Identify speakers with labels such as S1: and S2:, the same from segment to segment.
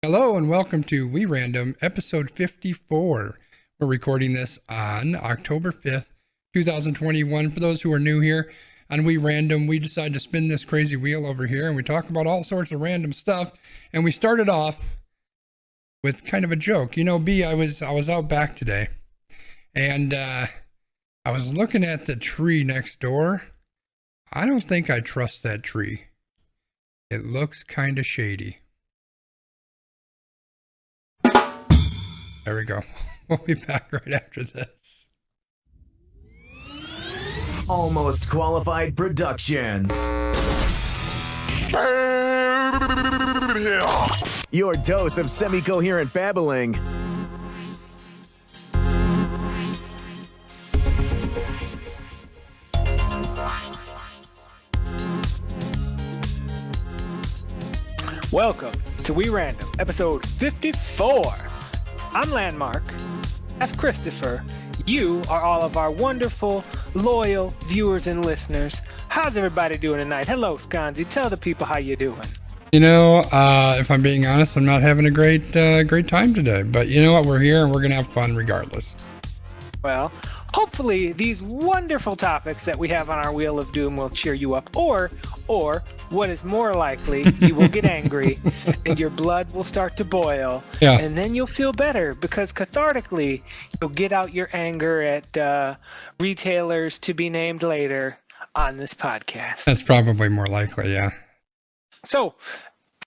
S1: Hello and welcome to We Random, episode 54. We're recording this on October 5th, 2021. For those who are new here, on We Random, we decided to spin this crazy wheel over here and we talk about all sorts of random stuff. And we started off with kind of a joke. You know, B, I was out back today and I was looking at the tree next door. I don't think I trust that tree. It looks kind of shady. There we go. We'll be back right after this.
S2: Almost Qualified Productions. Your dose of semi-coherent babbling.
S3: Welcome to We Random, episode 54. I'm Landmark. That's Christopher. You are all of our wonderful, loyal viewers and listeners. How's everybody doing tonight? Hello, Skonzii. Tell the people how you're doing.
S1: You know, if I'm being honest, I'm not having a great time today. But you know what? We're here and we're going to have fun regardless.
S3: Well, hopefully these wonderful topics that we have on our Wheel of Doom will cheer you up. Or what is more likely, you will get angry and your blood will start to boil.
S1: Yeah.
S3: And then you'll feel better because cathartically, you'll get out your anger at retailers to be named later on this podcast.
S1: That's probably more likely, yeah.
S3: So,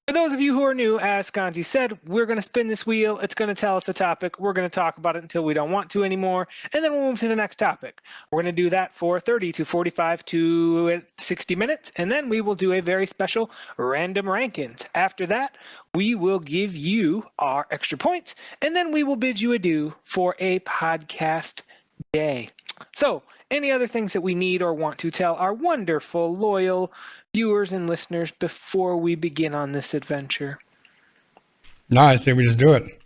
S3: for those of you who are new, as Skonzii said, we're going to spin this wheel. It's going to tell us the topic. We're going to talk about it until we don't want to anymore. And then we'll move to the next topic. We're going to do that for 30 to 45 to 60 minutes. And then we will do a very special random rankings. After that, we will give you our extra points. And then we will bid you adieu for a podcast day. So, any other things that we need or want to tell our wonderful, loyal viewers and listeners before we begin on this adventure?
S1: No, I say we just do it.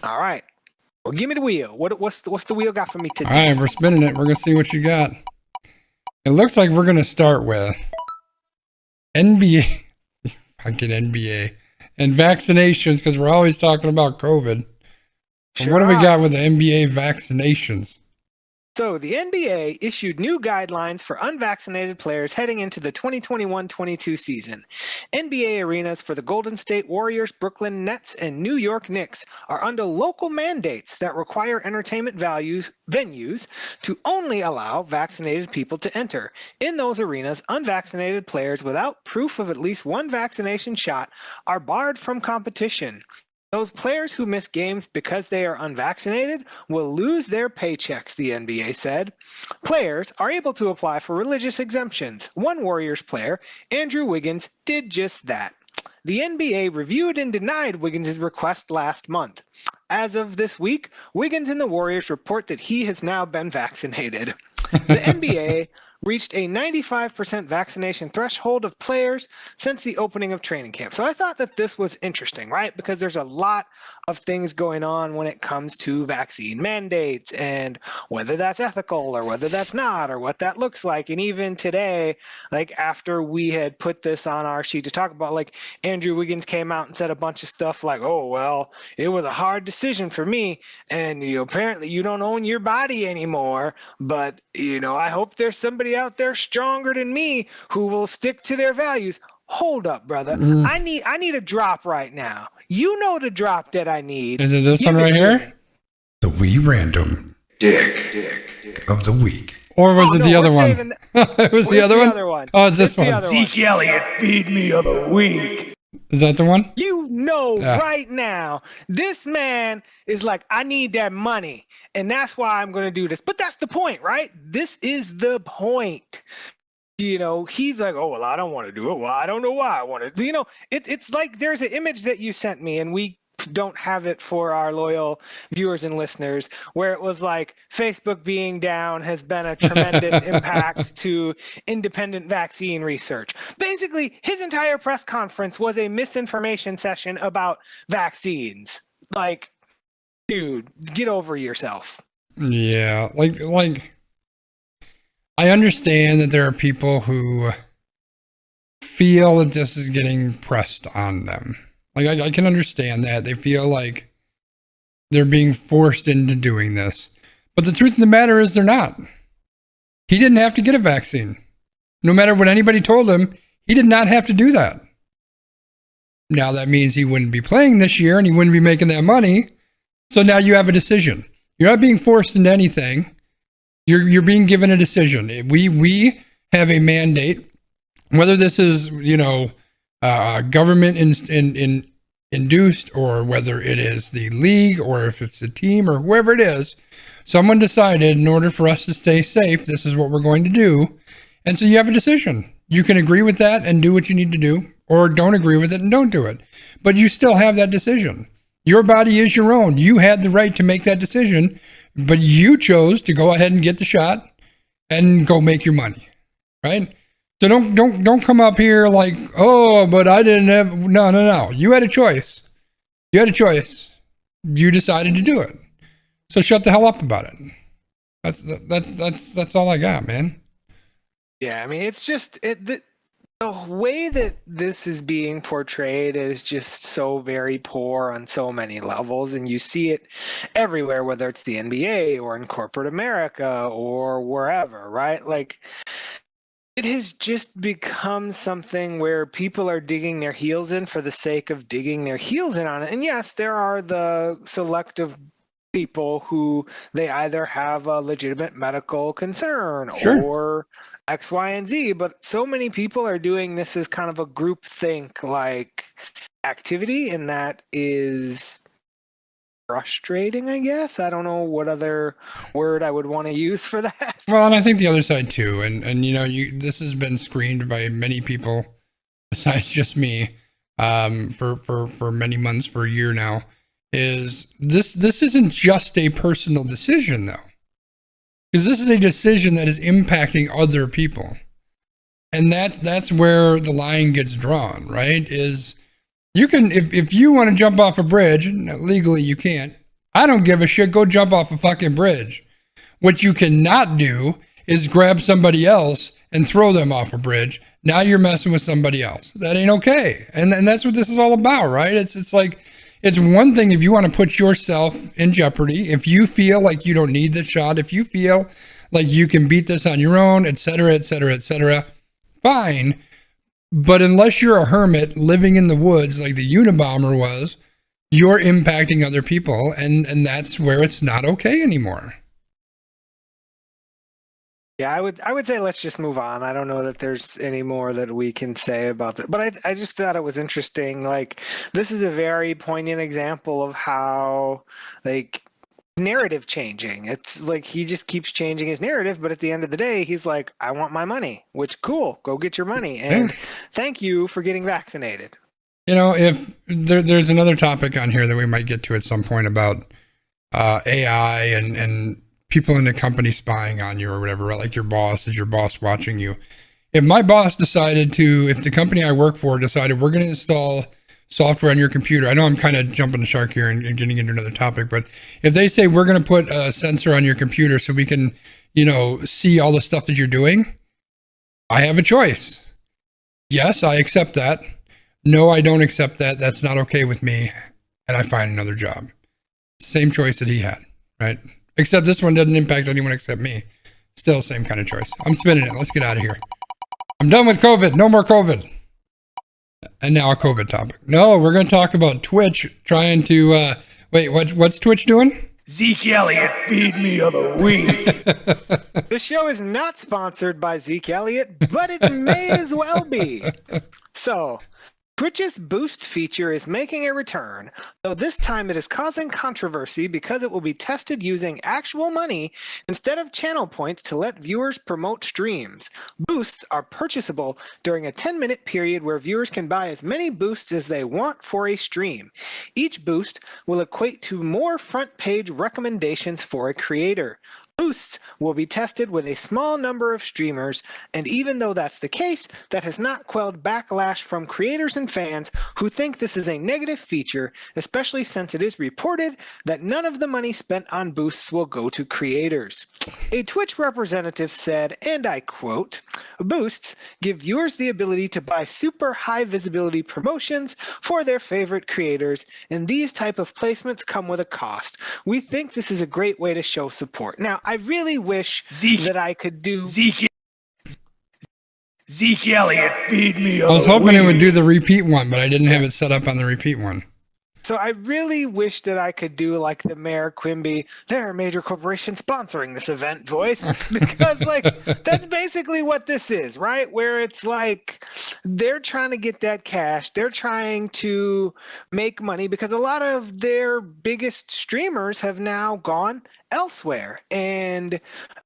S3: All right. Well, give me the wheel. What's the wheel got for me today?
S1: All right, we're spinning it. We're going to see what you got. It looks like we're going to start with NBA. Fucking NBA. And vaccinations, because we're always talking about COVID.
S3: Sure.
S1: What do we got with the NBA vaccinations?
S3: So the NBA issued new guidelines for unvaccinated players heading into the 2021-22 season. NBA arenas for the Golden State Warriors, Brooklyn Nets, and New York Knicks are under local mandates that require entertainment venues to only allow vaccinated people to enter. In those arenas, unvaccinated players without proof of at least one vaccination shot are barred from competition. Those players who miss games because they are unvaccinated will lose their paychecks, the NBA said. Players are able to apply for religious exemptions. One Warriors player, Andrew Wiggins, did just that. The NBA reviewed and denied Wiggins' request last month. As of this week, Wiggins and the Warriors report that he has now been vaccinated. The NBA reached a 95% vaccination threshold of players since the opening of training camp. So I thought that this was interesting, right? Because there's a lot of things going on when it comes to vaccine mandates and whether that's ethical or whether that's not or what that looks like. And even today, like after we had put this on our sheet to talk about, like Andrew Wiggins came out and said a bunch of stuff like, oh, well, it was a hard decision for me. And apparently you don't own your body anymore. But, I hope there's somebody out there stronger than me who will stick to their values. Hold up, brother. I need a drop right now. You know the drop that I need.
S1: Is it this one right here? The We Random Dick of the Week. Or was it the other one? It was the other one? Oh, it's this one.
S3: Zeke Elliott Feed me of the Week.
S1: Is that the one?
S3: Right now, this man is like, I need that money. And that's why I'm going to do this. But that's the point, right? This is the point. He's like, oh, well, I don't want to do it. Well, I don't know why I want to. It's like there's an image that you sent me and we don't have it for our loyal viewers and listeners, where it was like Facebook being down has been a tremendous impact to independent vaccine research. Basically, his entire press conference was a misinformation session about vaccines. Like, dude, get over yourself.
S1: Yeah, like I understand that there are people who feel that this is getting pressed on them. Like, I can understand that. They feel like they're being forced into doing this. But the truth of the matter is they're not. He didn't have to get a vaccine. No matter what anybody told him, he did not have to do that. Now that means he wouldn't be playing this year and he wouldn't be making that money. So now you have a decision. You're not being forced into anything. You're being given a decision. We have a mandate, whether this is, government induced, or whether it is the league, or if it's the team, or whoever it is. Someone decided, in order for us to stay safe, this is what we're going to do. And so you have a decision. You can agree with that and do what you need to do, or don't agree with it and don't do it. But you still have that decision. Your body is your own. You had the right to make that decision, but you chose to go ahead and get the shot and go make your money, right? So don't come up here like, oh, but I didn't have. No. You had a choice. You decided to do it. So shut the hell up about it. That's all I got, man.
S3: Yeah, I mean, it's just the way that this is being portrayed is just so very poor on so many levels, and you see it everywhere, whether it's the NBA or in corporate America or wherever, right? Like, it has just become something where people are digging their heels in for the sake of digging their heels in on it. And yes, there are the selective people who they either have a legitimate medical concern or X, Y, and Z, but so many people are doing this as kind of a group think like activity, and that is frustrating, I guess. I don't know what other word I would want to use for that.
S1: Well, and I think the other side too, and this has been screened by many people besides just me, for many months, for a year now. Is this isn't just a personal decision though, because this is a decision that is impacting other people, and that's where the line gets drawn, right? Is you can, if you want to jump off a bridge, legally you can't. I don't give a shit. Go jump off a fucking bridge. What you cannot do is grab somebody else and throw them off a bridge. Now you're messing with somebody else. That ain't okay. And that's what this is all about, right? It's like, it's one thing if you want to put yourself in jeopardy, if you feel like you don't need the shot, if you feel like you can beat this on your own, et cetera, fine. But unless you're a hermit living in the woods like the Unabomber was, you're impacting other people, and that's where it's not okay anymore.
S3: Yeah, I would say let's just move on. I don't know that there's any more that we can say about that. But I just thought it was interesting. Like, this is a very poignant example of how, like, narrative changing. It's like he just keeps changing his narrative, but at the end of the day, he's like, I want my money, which cool, go get your money. And thank you for getting vaccinated.
S1: If there's another topic on here that we might get to at some point about AI and people in the company spying on you or whatever, right? Like your boss watching you. If my boss decided if the company I work for decided we're going to install software on your computer, I know I'm kind of jumping the shark here and getting into another topic, but if they say we're going to put a sensor on your computer so we can, see all the stuff that you're doing, I have a choice. Yes, I accept that. No, I don't accept that. That's not okay with me. And I find another job. Same choice that he had, right? Except this one doesn't impact anyone except me. Still same kind of choice. I'm spinning it. Let's get out of here. I'm done with COVID. No more COVID. And now a COVID topic. No, we're going to talk about Twitch trying to, what's Twitch doing?
S2: Zeke Elliott, feed me of the week.
S3: This show is not sponsored by Zeke Elliott, but it may as well be. So, Twitch's Boost feature is making a return, though this time it is causing controversy because it will be tested using actual money instead of channel points to let viewers promote streams. Boosts are purchasable during a 10-minute period where viewers can buy as many boosts as they want for a stream. Each boost will equate to more front page recommendations for a creator. Boosts will be tested with a small number of streamers, and even though that's the case, that has not quelled backlash from creators and fans who think this is a negative feature, especially since it is reported that none of the money spent on boosts will go to creators. A Twitch representative said, and I quote, "Boosts give viewers the ability to buy super high visibility promotions for their favorite creators, and these type of placements come with a cost. We think this is a great way to show support." Now, I really wish that I could do
S2: Zeke Elliott, feed me.
S1: I was hoping it would do the repeat one, but I didn't have it set up on the repeat one.
S3: So I really wish that I could do like the Mayor Quimby, there are major corporations sponsoring this event voice, because like that's basically what this is, right? Where it's like they're trying to get that cash. They're trying to make money because a lot of their biggest streamers have now gone elsewhere. And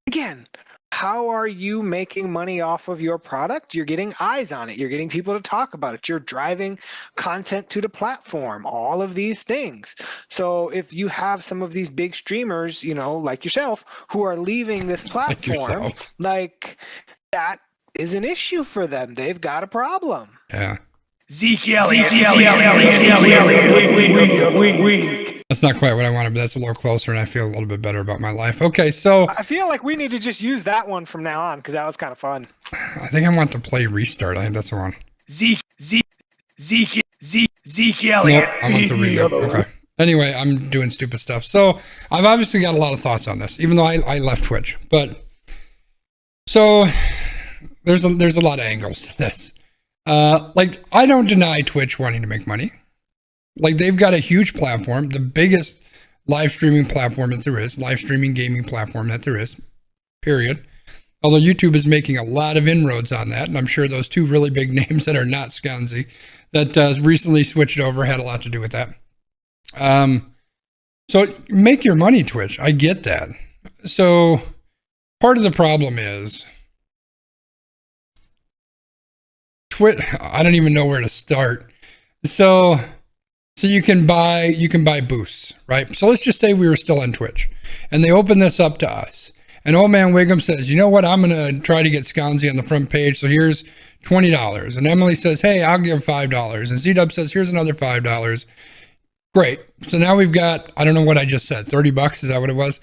S3: again, how are you making money off of your product? You're getting eyes on it. You're getting people to talk about it. You're driving content to the platform, all of these things. So if you have some of these big streamers, you know, like yourself, who are leaving this platform, like that is an issue for them. They've got a problem.
S1: Yeah.
S2: Zeke Elliott.
S1: That's not quite what I wanted, but that's a little closer, and I feel a little bit better about my life. Okay, so
S3: I feel like we need to just use that one from now on because that was kind of fun.
S1: I think I want to play restart. I think that's the one.
S2: Zeke
S1: Nope,
S2: Elliott.
S1: I want to reload. Okay. Anyway, I'm doing stupid stuff. So I've obviously got a lot of thoughts on this, even though I left Twitch. But so there's a lot of angles to this. Like, I don't deny Twitch wanting to make money. Like, they've got a huge platform, the biggest live streaming platform that there is, live streaming gaming platform that there is, period. Although YouTube is making a lot of inroads on that, and I'm sure those two really big names that are not skonzii that recently switched over had a lot to do with that. So make your money, Twitch. I get that. So part of the problem is Twitch. I don't even know where to start. So you can buy boosts, right? So let's just say we were still on Twitch and they open this up to us. And old man Wiggum says, you know what? I'm going to try to get skonzii on the front page. So here's $20. And Emily says, hey, I'll give $5. And Z-Dub says, here's another $5. Great. So now we've got, I don't know what I just said, $30. Is that what it was?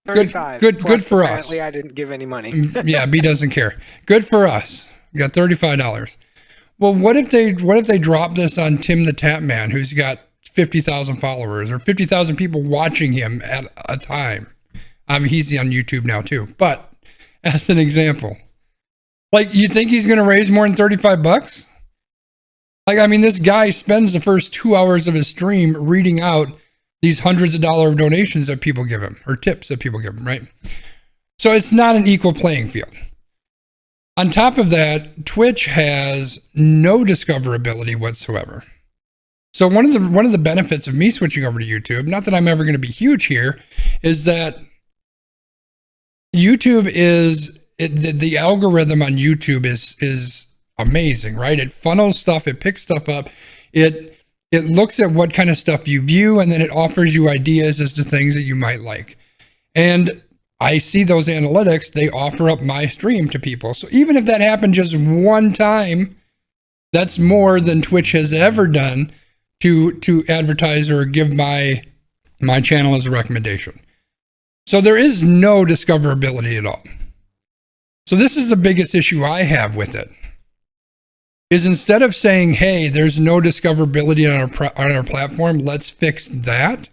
S3: 35.
S1: Good for us.
S3: Apparently I didn't give any money.
S1: Yeah, B doesn't care. Good for us. We got $35. Well, what if they drop this on Tim the Tap Man, who's got 50,000 followers or 50,000 people watching him at a time? I mean, he's on YouTube now too, but as an example, like, you think he's going to raise more than $35? Like, I mean, this guy spends the first 2 hours of his stream reading out these hundreds of dollars of donations that people give him, or tips that people give him, right? So it's not an equal playing field. On top of that, Twitch has no discoverability whatsoever. So one of the benefits of me switching over to YouTube, not that I'm ever going to be huge here, is that YouTube is the algorithm on YouTube is amazing, right? It funnels stuff, it picks stuff up, it looks at what kind of stuff you view, and then it offers you ideas as to things that you might like. And I see those analytics, they offer up my stream to people. So even if that happened just one time, that's more than Twitch has ever done to advertise or give my channel as a recommendation. So there is no discoverability at all. So this is the biggest issue I have with it, is instead of saying, hey, there's no discoverability on our platform, let's fix that.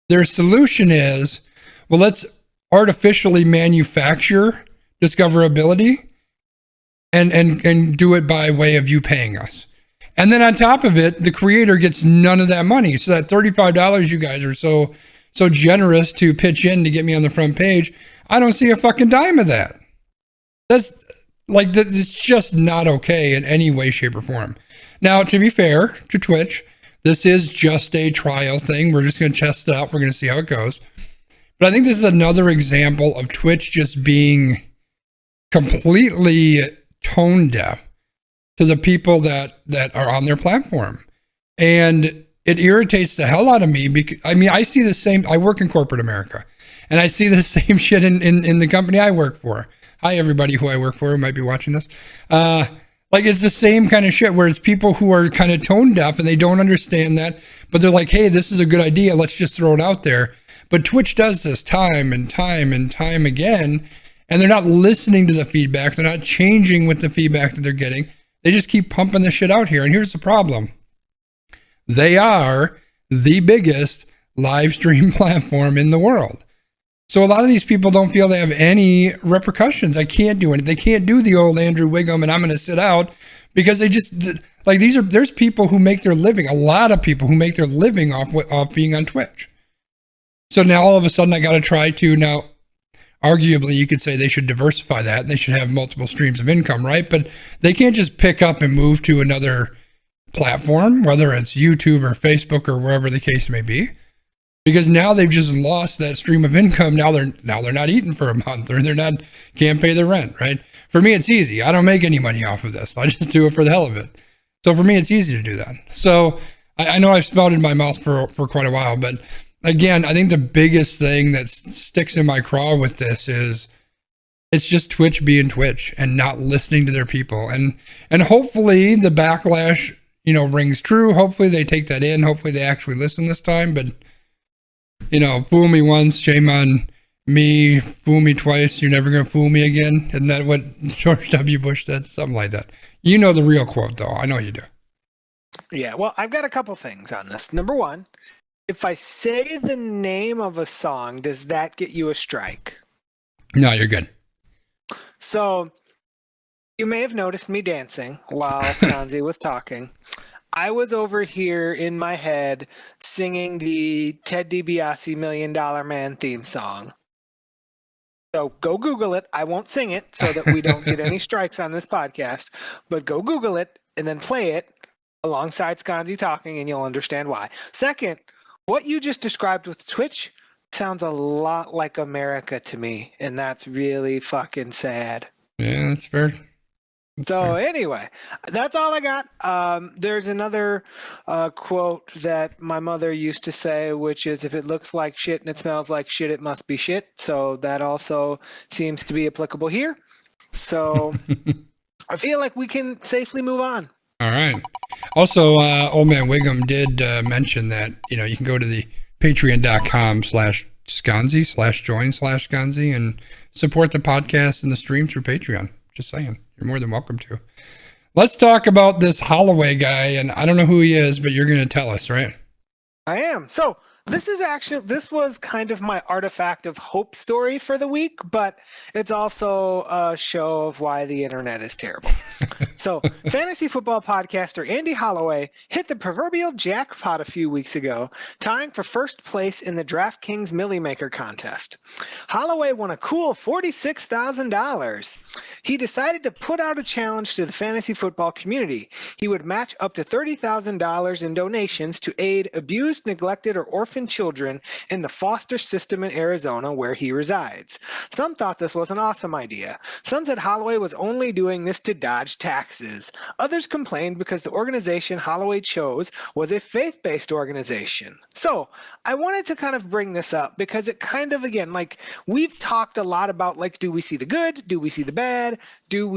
S1: Their solution is, well, let's artificially manufacture discoverability and do it by way of you paying us. And then on top of it, the creator gets none of that money. So that $35 you guys are so generous to pitch in to get me on the front page, I don't see a fucking dime of that. That's like, it's just not okay in any way, shape, or form. Now, to be fair to Twitch, this is just a trial thing. We're just going to test it out. We're going to see how it goes. But I think this is another example of Twitch just being completely tone deaf to the people that are on their platform. And it irritates the hell out of me because, I mean, I see the same, I work in corporate America, And I see the same shit in the company I work for. Hi, everybody who I work for who might be watching this. Like, it's the same kind of shit where it's people who are kind of tone deaf and they don't understand that, but they're like, hey, this is a good idea. Let's just throw it out there. But Twitch does this time and time and time again, and they're not listening to the feedback. They're not changing with the feedback that they're getting. They just keep pumping the shit out here. And here's the problem. They are the biggest live stream platform in the world. So a lot of these people don't feel they have any repercussions. I can't do it. They can't do the old Andrew Wiggum and I'm going to sit out, because they just, like, there's people who make their living, a lot of people who make their living off being on Twitch. So now all of a sudden I got to try to, now arguably you could say they should diversify that and they should have multiple streams of income, right? But they can't just pick up and move to another platform, whether it's YouTube or Facebook or wherever the case may be. Because now they've just lost that stream of income. Now they're not eating for a month, or can't pay their rent, right? For me, it's easy. I don't make any money off of this. I just do it for the hell of it. So for me, it's easy to do that. So I know I've spouted my mouth for quite a while, but again, I think the biggest thing that sticks in my craw with this is it's just Twitch being Twitch and not listening to their people. And hopefully the backlash, rings true. Hopefully they take that in. Hopefully they actually listen this time. But fool me once, shame on me. Fool me twice, you're never going to fool me again. Isn't that what George W. Bush said? Something like that. You know the real quote, though. I know you do.
S3: Yeah, well, I've got a couple things on this. Number one, if I say the name of a song, does that get you a strike?
S1: No, you're good.
S3: So you may have noticed me dancing while Skonzii was talking. I was over here in my head singing the Ted DiBiase $1 Million Man theme song. So go Google it. I won't sing it so that we don't get any strikes on this podcast, but go Google it and then play it alongside Skonzii talking and you'll understand why. Second, what you just described with Twitch sounds a lot like America to me, and that's really fucking sad.
S1: Yeah, that's fair.
S3: Anyway, that's all I got. There's another quote that my mother used to say, which is, if it looks like shit and it smells like shit, it must be shit. So that also seems to be applicable here. So I feel like we can safely move on.
S1: All right. Also, Old Man Wiggum did mention that, you can go to the patreon.com/skonzii/join/skonzii and support the podcast and the stream through Patreon. Just saying. You're more than welcome to. Let's talk about this Holloway guy, and I don't know who he is, but you're going to tell us, right?
S3: I am. So this was kind of my artifact of hope story for the week, but it's also a show of why the internet is terrible. So fantasy football podcaster Andy Holloway hit the proverbial jackpot a few weeks ago, tying for first place in the DraftKings Millie Maker contest. Holloway won a cool $46,000. He decided to put out a challenge to the fantasy football community. He would match up to $30,000 in donations to aid abused, neglected, or orphaned children in the foster system in Arizona where he resides. Some thought this was an awesome idea. Some said Holloway was only doing this to dodge taxes. Others complained because the organization Holloway chose was a faith-based organization. So I wanted to kind of bring this up because it kind of, again, like, we've talked a lot about, like, do we see the good? Do we see the bad? What do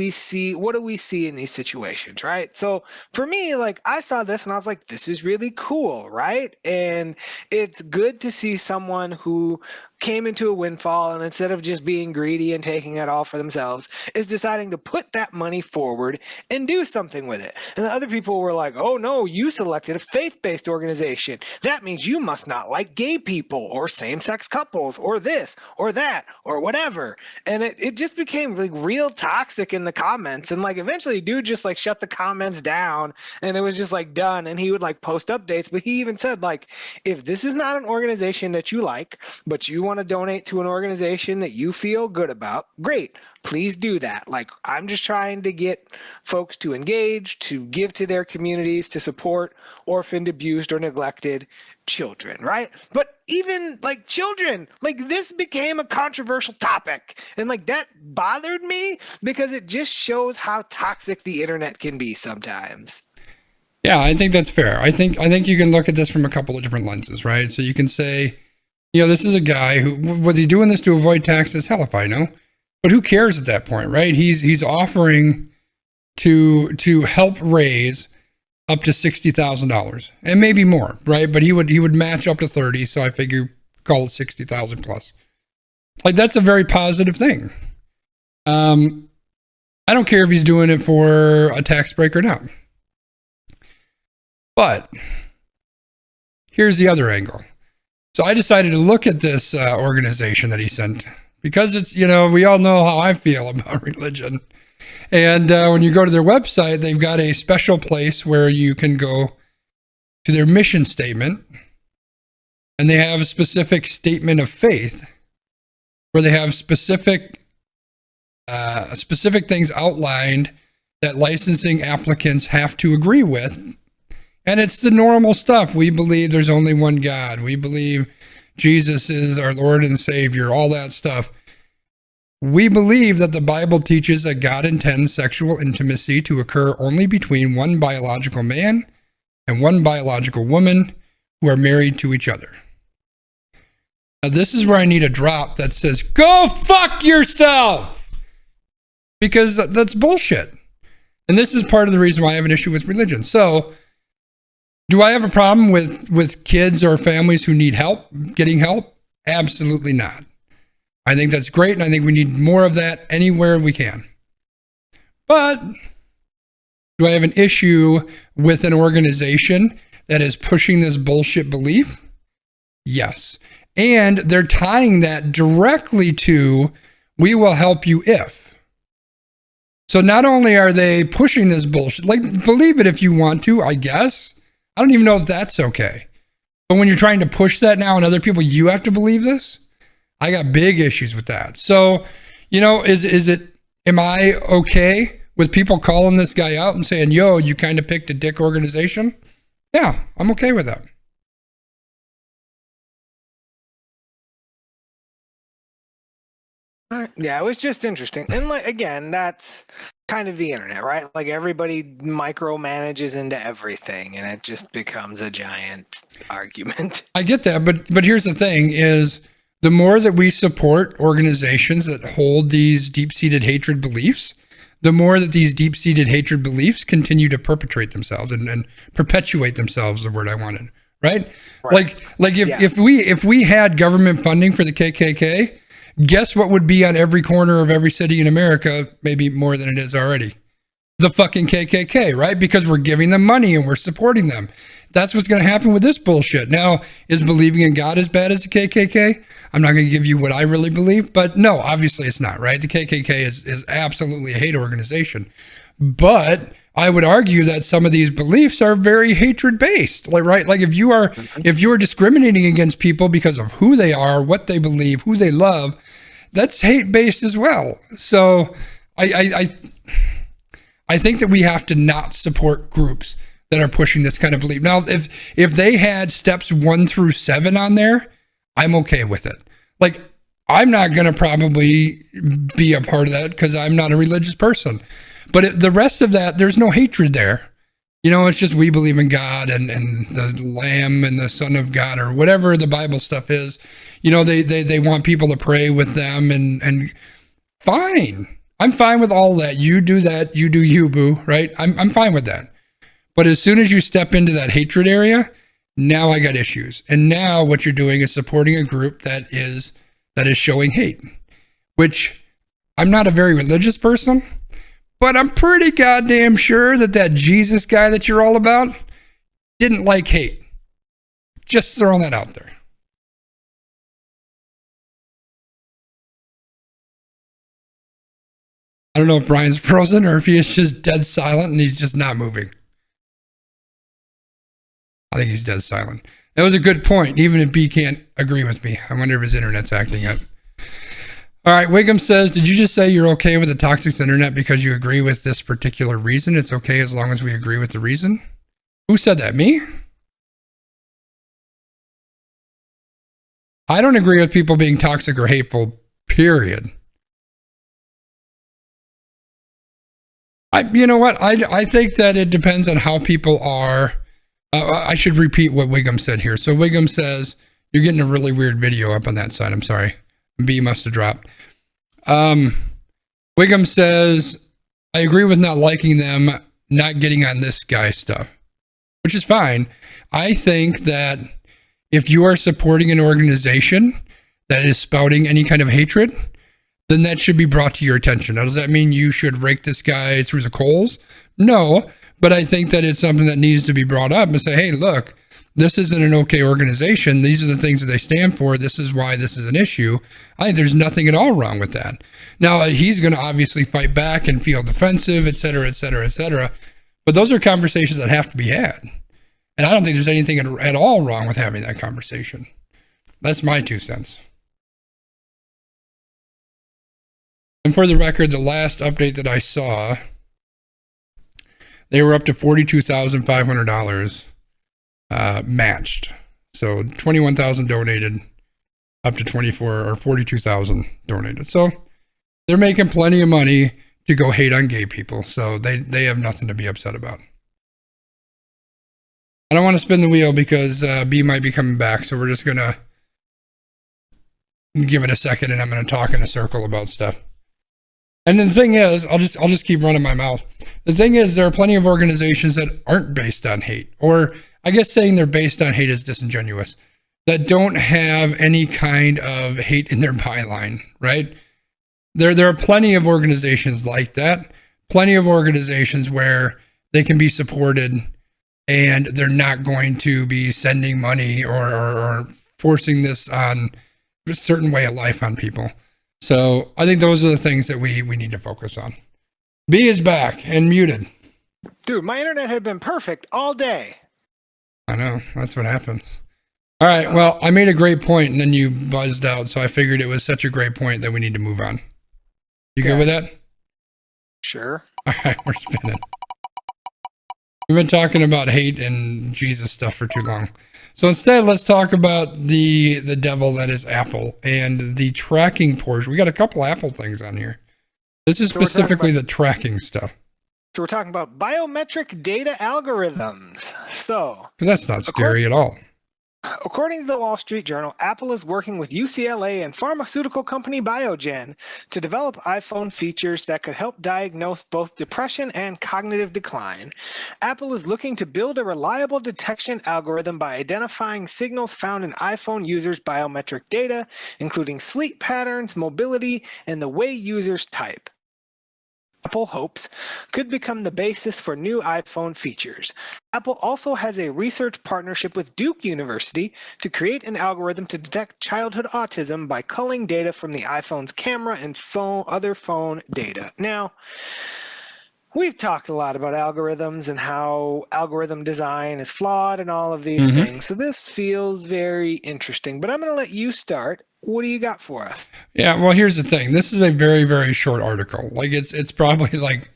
S3: we see in these situations, right? So for me, like, I saw this and I was like, this is really cool, right? And it's good to see someone who came into a windfall and instead of just being greedy and taking it all for themselves is deciding to put that money forward and do something with it. And the other people were like, oh no, you selected a faith-based organization. That means you must not like gay people or same-sex couples or this or that or whatever. And it just became like real toxic in the comments. And like eventually dude just like shut the comments down and it was just like done. And he would like post updates, but he even said like, if this is not an organization that you like, but you want to donate to an organization that you feel good about, great, please do that. Like, I'm just trying to get folks to engage, to give to their communities, to support orphaned, abused, or neglected children, right? But even like children, like this became a controversial topic. And like that bothered me because it just shows how toxic the internet can be sometimes.
S1: Yeah, I think that's fair. I think you can look at this from a couple of different lenses, right? So you can say, This is a guy who, was he doing this to avoid taxes? Hell if I know. But who cares at that point, right? He's offering to help raise up to $60,000 and maybe more, right? But he would match up to 30, so I figure call it 60,000 plus. Like, that's a very positive thing. I don't care if he's doing it for a tax break or not. But here's the other angle. So I decided to look at this organization that he sent, because it's, we all know how I feel about religion. And when you go to their website, they've got a special place where you can go to their mission statement, and they have a specific statement of faith where they have specific things outlined that licensing applicants have to agree with. And it's the normal stuff. We believe there's only one God. We believe Jesus is our Lord and Savior, all that stuff. We believe that the Bible teaches that God intends sexual intimacy to occur only between one biological man and one biological woman who are married to each other. Now, this is where I need a drop that says, go fuck yourself! Because that's bullshit. And this is part of the reason why I have an issue with religion. So, do I have a problem with kids or families who need help, getting help? Absolutely not. I think that's great, and I think we need more of that anywhere we can. But do I have an issue with an organization that is pushing this bullshit belief? Yes. And they're tying that directly to, we will help you if. So not only are they pushing this bullshit, like, believe it if you want to, I guess. I don't even know if that's okay. But when you're trying to push that now on other people, you have to believe this? I got big issues with that. So, am I okay with people calling this guy out and saying, yo, you kind of picked a dick organization? Yeah, I'm okay with that.
S3: Yeah, it was just interesting. And again, that's kind of the internet, right? Like, everybody micromanages into everything, and it just becomes a giant argument.
S1: I get that, but here's the thing is, the more that we support organizations that hold these deep-seated hatred beliefs, the more that these deep-seated hatred beliefs continue to perpetrate themselves and perpetuate themselves, the word I wanted, right? Like if we had government funding for the KKK, guess what would be on every corner of every city in America, maybe more than it is already? The fucking KKK, right? Because we're giving them money and we're supporting them. That's what's going to happen with this bullshit. Now, is believing in God as bad as the KKK? I'm not going to give you what I really believe, but no, obviously it's not, right? The KKK is absolutely a hate organization. But I would argue that some of these beliefs are very hatred based, right? Like, if you are discriminating against people because of who they are, what they believe, who they love, that's hate based as well. So I think that we have to not support groups that are pushing this kind of belief. Now, if they had steps 1 through 7 on there, I'm okay with it. Like, I'm not going to probably be a part of that because I'm not a religious person. But the rest of that, there's no hatred there. It's just, we believe in God and the Lamb and the Son of God, or whatever the Bible stuff is. They want people to pray with them, and fine. I'm fine with all that. You do that. You do you, boo, right? I'm fine with that. But as soon as you step into that hatred area, now I got issues. And now what you're doing is supporting a group that is showing hate, which, I'm not a very religious person, but I'm pretty goddamn sure that Jesus guy that you're all about didn't like hate. Just throwing that out there. I don't know if Brian's frozen or if he is just dead silent and he's just not moving. I think he's dead silent. That was a good point, even if B can't agree with me. I wonder if his internet's acting up. All right, Wiggum says, did you just say you're okay with the toxic internet because you agree with this particular reason? It's okay as long as we agree with the reason? Who said that? Me? I don't agree with people being toxic or hateful, period. You know what? I think that it depends on how people are. I should repeat what Wiggum said here. So Wiggum says, You're getting a really weird video up on that side. I'm sorry. B must have dropped. Wiggum says, I agree with not liking them, not getting on this guy stuff, which is fine. I think that if you are supporting an organization that is spouting any kind of hatred, then that should be brought to your attention. Now, does that mean you should rake this guy through the coals? No, but I think that it's something that needs to be brought up and say, hey, look, this isn't an okay organization. These are the things that they stand for. This is why this is an issue. I think there's nothing at all wrong with that. Now, he's going to obviously fight back and feel defensive, et cetera, et cetera, et cetera. But those are conversations that have to be had. And I don't think there's anything at all wrong with having that conversation. That's my 2 cents. And for the record, the last update that I saw, they were up to $42,500 matched. So 21,000 donated, up to 24 or 42,000 donated. So they're making plenty of money to go hate on gay people. So they have nothing to be upset about. I don't want to spin the wheel because B might be coming back. So we're just going to give it a second and I'm going to talk in a circle about stuff. And the thing is, I'll just keep running my mouth. The thing is, there are plenty of organizations that aren't based on hate, or I guess saying they're based on hate is disingenuous, that don't have any kind of hate in their byline, right? There are plenty of organizations like that, plenty of organizations where they can be supported and they're not going to be sending money or forcing this on a certain way of life on people. So I think those are the things that we need to focus on. B is back and muted.
S3: Dude, my internet had been perfect all day.
S1: I know, that's what happens. All right, well, I made a great point and then you buzzed out, so I figured it was such a great point that we need to move on. You good with that?
S3: Sure.
S1: All right, we're spinning. We've been talking about hate and Jesus stuff for too long. So instead, let's talk about the devil that is Apple and the tracking portion. We got a couple Apple things on here. This is specifically the tracking stuff.
S3: So we're talking about biometric data algorithms. So,
S1: because that's not scary at all.
S3: According to the Wall Street Journal, Apple is working with UCLA and pharmaceutical company Biogen to develop iPhone features that could help diagnose both depression and cognitive decline. Apple is looking to build a reliable detection algorithm by identifying signals found in iPhone users' biometric data, including sleep patterns, mobility, and the way users type. Apple hopes could become the basis for new iPhone features. Apple also has a research partnership with Duke University to create an algorithm to detect childhood autism by culling data from the iPhone's camera and other phone data. Now, we've talked a lot about algorithms and how algorithm design is flawed and all of these things. So this feels very interesting, but I'm going to let you start. What do you got for us?
S1: Yeah, well, here's the thing. This is a very, very short article. Like it's probably like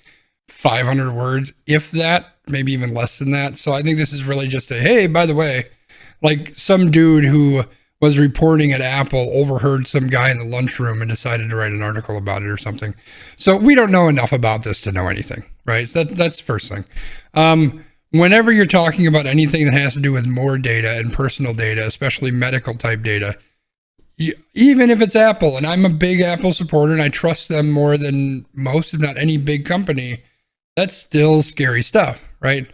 S1: 500 words, if that, maybe even less than that. So I think this is really just a, hey, by the way, like some dude who was reporting at Apple overheard some guy in the lunchroom and decided to write an article about it or something. So we don't know enough about this to know anything, right? So that's the first thing. Whenever you're talking about anything that has to do with more data and personal data, especially medical type data, even if it's Apple, and I'm a big Apple supporter and I trust them more than most, if not any big company, that's still scary stuff, right?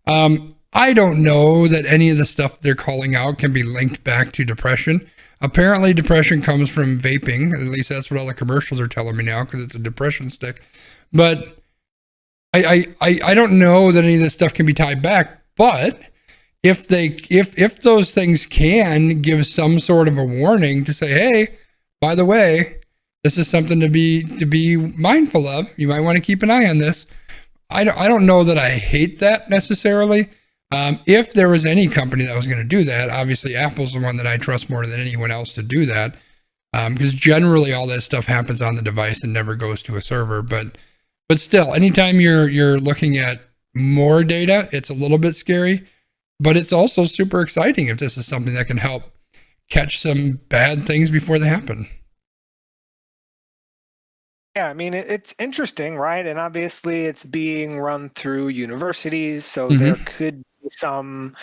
S1: I don't know that any of the stuff they're calling out can be linked back to depression. Apparently depression comes from vaping. At least that's what all the commercials are telling me now, because it's a depression stick. But I don't know that any of this stuff can be tied back. But if those things can give some sort of a warning to say, hey, by the way, this is something to be mindful of. You might want to keep an eye on this. I don't know that I hate that necessarily. If there was any company that was going to do that, obviously Apple's the one that I trust more than anyone else to do that, because generally all that stuff happens on the device and never goes to a server. But still, anytime you're looking at more data, it's a little bit scary, but it's also super exciting if this is something that can help catch some bad things before they happen.
S3: Yeah, I mean, it's interesting, right? And obviously it's being run through universities, so there could be some,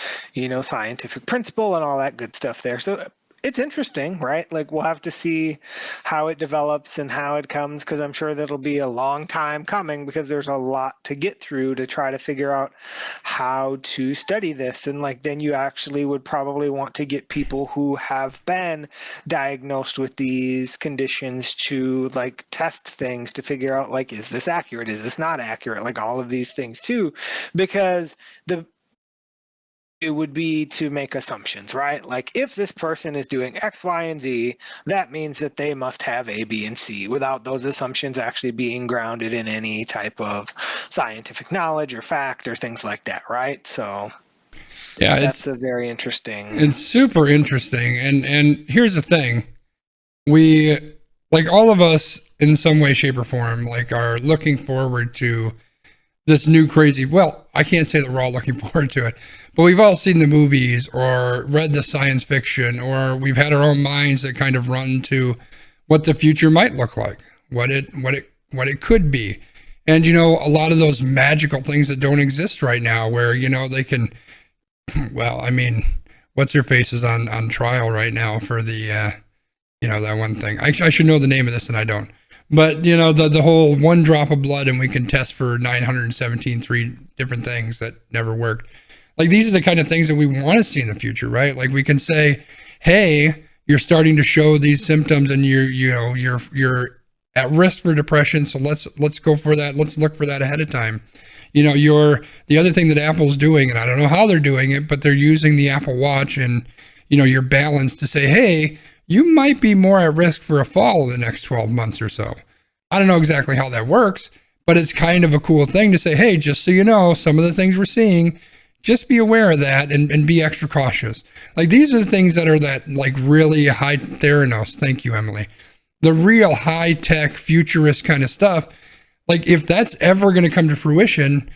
S3: scientific principle and all that good stuff there. So it's interesting, right? Like we'll have to see how it develops and how it comes, because I'm sure that'll be a long time coming, because there's a lot to get through to try to figure out how to study this. And like then you actually would probably want to get people who have been diagnosed with these conditions to like test things to figure out like, is this accurate? Is this not accurate? Like all of these things too, because it would be to make assumptions, right? Like if this person is doing X, Y, and Z, that means that they must have A, B, and C without those assumptions actually being grounded in any type of scientific knowledge or fact or things like that, right? So
S1: yeah,
S3: that's a very interesting.
S1: It's super interesting. And here's the thing. We, like all of us in some way, shape, or form, like are looking forward to this new crazy, well, I can't say that we're all looking forward to it, but we've all seen the movies or read the science fiction, or we've had our own minds that kind of run to what the future might look like, what it could be. And, you know, a lot of those magical things that don't exist right now where, you know, they can, well, I mean, what's her face is on trial right now for the, you know, that one thing. I should know the name of this and I don't. But, you know, the whole one drop of blood and we can test for 917 three different things that never worked. Like these are the kind of things that we want to see in the future, right? Like we can say, hey, you're starting to show these symptoms and you're at risk for depression. So let's go for that. Let's look for that ahead of time. You know, the other thing that Apple's doing, and I don't know how they're doing it, but they're using the Apple Watch and, you know, your balance to say, hey, you might be more at risk for a fall in the next 12 months or so. I don't know exactly how that works, but it's kind of a cool thing to say, hey, just so you know, some of the things we're seeing, just be aware of that and be extra cautious. Like these are the things that are that like really high Theranos. Thank you, Emily. The real high tech futurist kind of stuff. Like if that's ever going to come to fruition,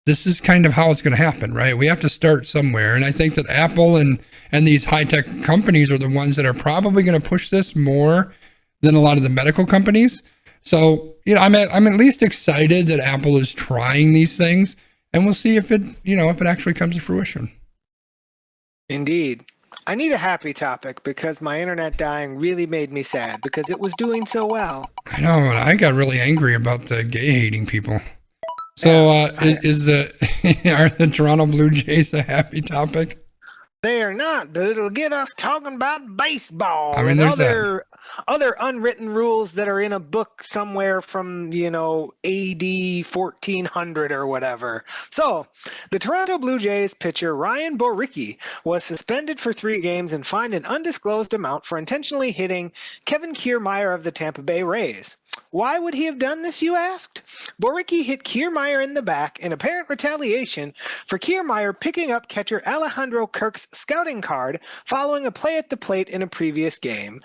S1: this is kind of how it's going to happen, right? We have to start somewhere. And I think that Apple and these high-tech companies are the ones that are probably going to push this more than a lot of the medical companies. So, you know, I'm at least excited that Apple is trying these things, and we'll see if it actually comes to fruition.
S3: Indeed. I need a happy topic because my internet dying really made me sad because it was doing so well.
S1: I know, and I got really angry about the gay-hating people. So are the Toronto Blue Jays a happy topic?
S3: They are not, but it'll get us talking about baseball.
S1: I mean,
S3: and
S1: there's
S3: other unwritten rules that are in a book somewhere from, you know, AD 1400 or whatever. So, the Toronto Blue Jays pitcher Ryan Borucki was suspended for 3 games and fined an undisclosed amount for intentionally hitting Kevin Kiermaier of the Tampa Bay Rays. Why would he have done this, you asked? Borucki hit Kiermaier in the back in apparent retaliation for Kiermaier picking up catcher Alejandro Kirk's scouting card following a play at the plate in a previous game.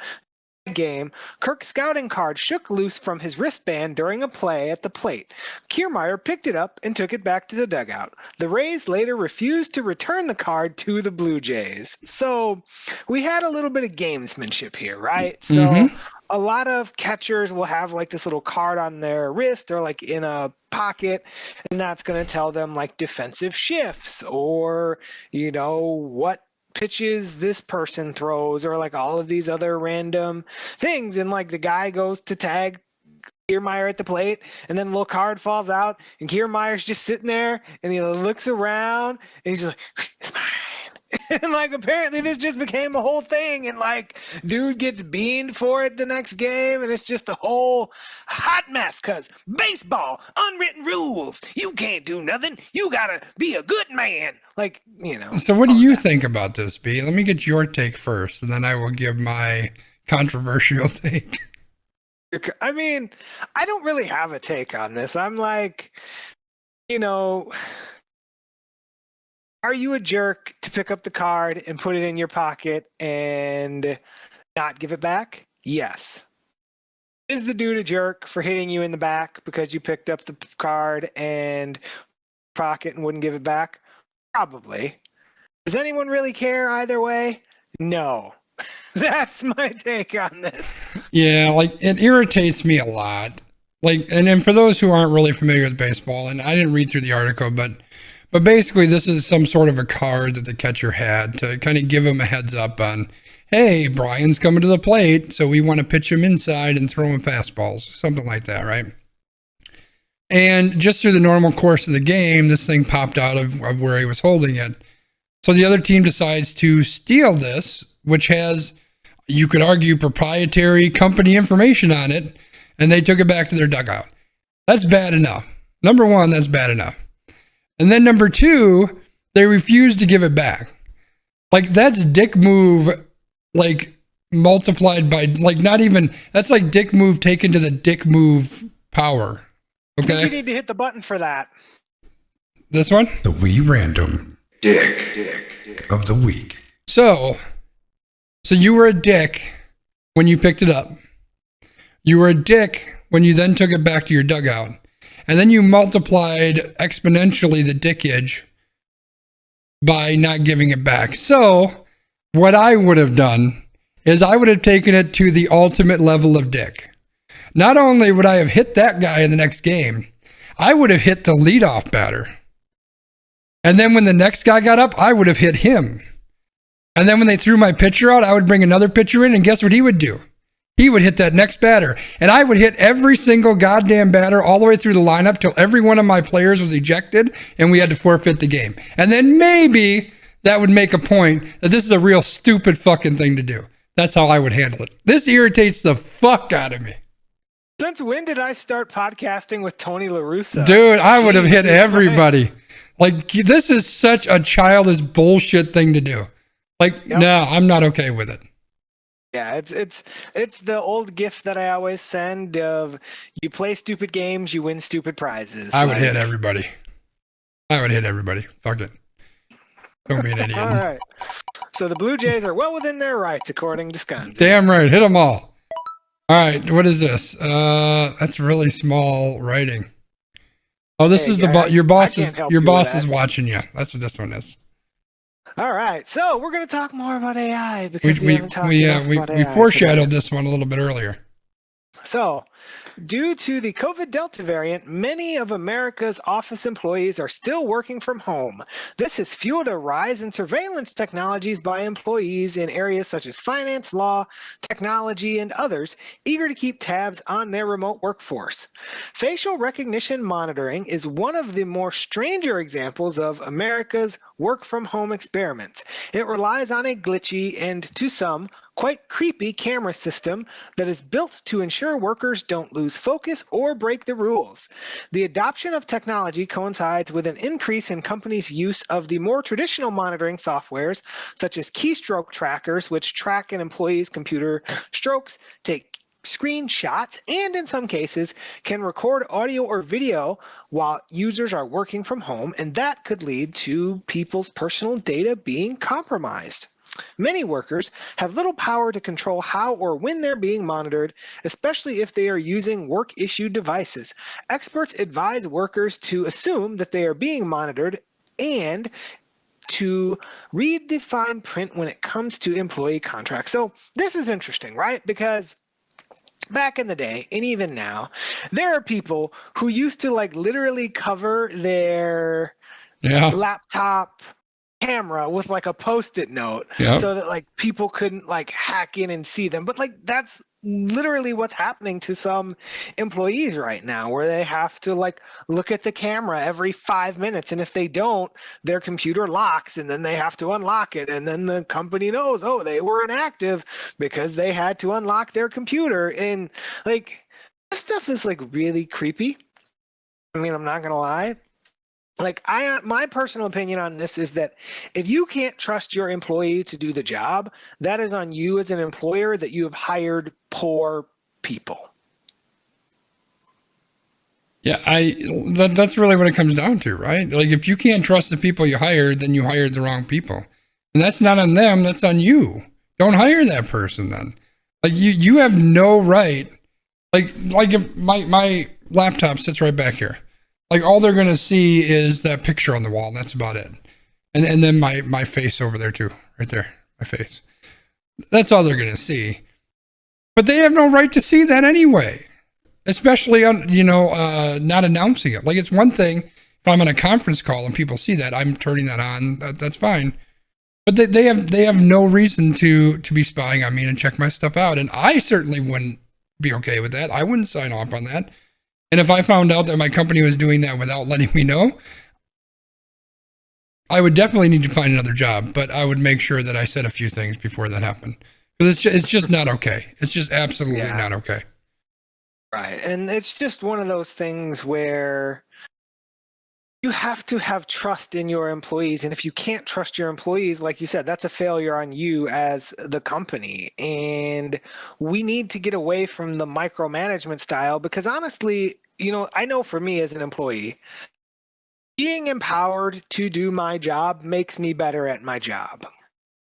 S3: Kirk's scouting card shook loose from his wristband during a play at the plate. Kiermaier picked it up and took it back to the dugout. The Rays later refused to return the card to the Blue Jays. So we had a little bit of gamesmanship here, right? So a lot of catchers will have like this little card on their wrist or like in a pocket, and that's going to tell them like defensive shifts or, you know, what pitches this person throws or like all of these other random things. And like the guy goes to tag Kiermaier at the plate, and then a little card falls out, and Kiermaier's just sitting there, and he looks around, and he's just like, it's mine. And like apparently this just became a whole thing, and like dude gets beaned for it the next game, and it's just a whole hot mess because baseball, unwritten rules. You can't do nothing. You gotta be a good man. Like, you know.
S1: So what do you think about this, B? Let me get your take first, and then I will give my controversial take.
S3: I mean, I don't really have a take on this. I'm like, you know, are you a jerk to pick up the card and put it in your pocket and not give it back? Yes. Is the dude a jerk for hitting you in the back because you picked up the card and pocket and wouldn't give it back? Probably. Does anyone really care either way? No. That's my take on this.
S1: Yeah, like it irritates me a lot. Like, and for those who aren't really familiar with baseball, and I didn't read through the article, but basically this is some sort of a card that the catcher had to kind of give him a heads up on, hey, Brian's coming to the plate, so we want to pitch him inside and throw him fastballs, something like that, right? And just through the normal course of the game, this thing popped out of where he was holding it. So the other team decides to steal this, which has, you could argue, proprietary company information on it, and they took it back to their dugout. That's bad enough. Number one, that's bad enough. And then number two, they refused to give it back. Like, that's dick move, like, multiplied by, like, not even, that's like dick move taken to the dick move power. Okay?
S3: You need to hit the button for that.
S1: This one?
S2: The We Random Dick of the Week.
S1: So you were a dick when you picked it up. You were a dick when you then took it back to your dugout. And then you multiplied exponentially the dickage by not giving it back. So what I would have done is I would have taken it to the ultimate level of dick. Not only would I have hit that guy in the next game, I would have hit the leadoff batter. And then when the next guy got up, I would have hit him. And then when they threw my pitcher out, I would bring another pitcher in, and guess what he would do? He would hit that next batter. And I would hit every single goddamn batter all the way through the lineup till every one of my players was ejected and we had to forfeit the game. And then maybe that would make a point that this is a real stupid fucking thing to do. That's how I would handle it. This irritates the fuck out of me.
S3: Since when did I start podcasting with Tony La Russa?
S1: Dude, I would have hit everybody. Like, this is such a childish bullshit thing to do. Like, no, I'm not okay with it.
S3: Yeah, it's the old gift that I always send of you play stupid games, you win stupid prizes.
S1: I would hit everybody. Fuck it. Don't be an idiot.
S3: All right. So the Blue Jays are well within their rights, according to Skonzii.
S1: Damn right. Hit them all. All right. What is this? That's really small writing. Oh, this is your boss is watching you. That's what this one is.
S3: All right, so we're going to talk more about AI because we haven't talked enough about AI.
S1: We foreshadowed this one a little bit earlier.
S3: So, due to the COVID Delta variant, many of America's office employees are still working from home. This has fueled a rise in surveillance technologies by employees in areas such as finance, law, technology, and others, eager to keep tabs on their remote workforce. Facial recognition monitoring is one of the more stranger examples of America's work-from-home experiments. It relies on a glitchy and, to some, quite creepy camera system that is built to ensure workers don't lose focus or break the rules. The adoption of technology coincides with an increase in companies' use of the more traditional monitoring softwares, such as keystroke trackers, which track an employee's computer strokes, take screenshots, and in some cases can record audio or video while users are working from home, and that could lead to people's personal data being compromised. Many workers have little power to control how or when they're being monitored, especially if they are using work-issued devices. Experts advise workers to assume that they are being monitored and to read the fine print when it comes to employee contracts. So this is interesting, right? Because back in the day, and even now, there are people who used to like literally cover their laptop camera with like a post-it note so that like people couldn't like hack in and see them. But like that's literally what's happening to some employees right now, where they have to like look at the camera every 5 minutes, and if they don't, their computer locks and then they have to unlock it, and then the company knows, oh, they were inactive because they had to unlock their computer. And like this stuff is like really creepy. I mean, I'm not gonna lie. Like my personal opinion on this is that if you can't trust your employee to do the job, that is on you as an employer, that you have hired poor people.
S1: Yeah, that's really what it comes down to, right? Like if you can't trust the people you hired, then you hired the wrong people. And that's not on them, that's on you. Don't hire that person then. Like you have no right. Like if my laptop sits right back here. Like all they're gonna see is that picture on the wall, and that's about it. And then my face over there too, right there, my face. That's all they're gonna see. But they have no right to see that anyway, especially on not announcing it. Like it's one thing if I'm on a conference call and people see that, I'm turning that on. That's fine. But they have no reason to be spying on me and check my stuff out. And I certainly wouldn't be okay with that. I wouldn't sign off on that. And if I found out that my company was doing that without letting me know, I would definitely need to find another job. But I would make sure that I said a few things before that happened. Because it's just not okay. It's just absolutely not okay.
S3: Right. And it's just one of those things where you have to have trust in your employees. And if you can't trust your employees, like you said, that's a failure on you as the company. And we need to get away from the micromanagement style because honestly, I know for me as an employee, being empowered to do my job makes me better at my job.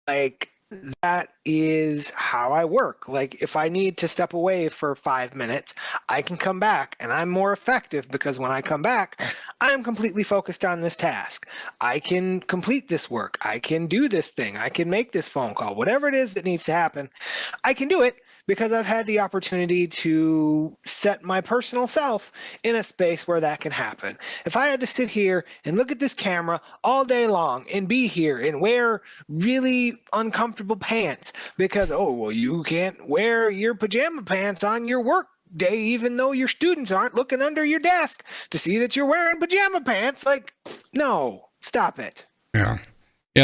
S3: Like, that is how I work. Like, if I need to step away for 5 minutes, I can come back and I'm more effective because when I come back, I am completely focused on this task. I can complete this work. I can do this thing. I can make this phone call. Whatever it is that needs to happen, I can do it because I've had the opportunity to set my personal self in a space where that can happen. If I had to sit here and look at this camera all day long and be here and wear really uncomfortable pants because, you can't wear your pajama pants on your work day even though your students aren't looking under your desk to see that you're wearing pajama pants. Like, no, stop it.
S1: Yeah.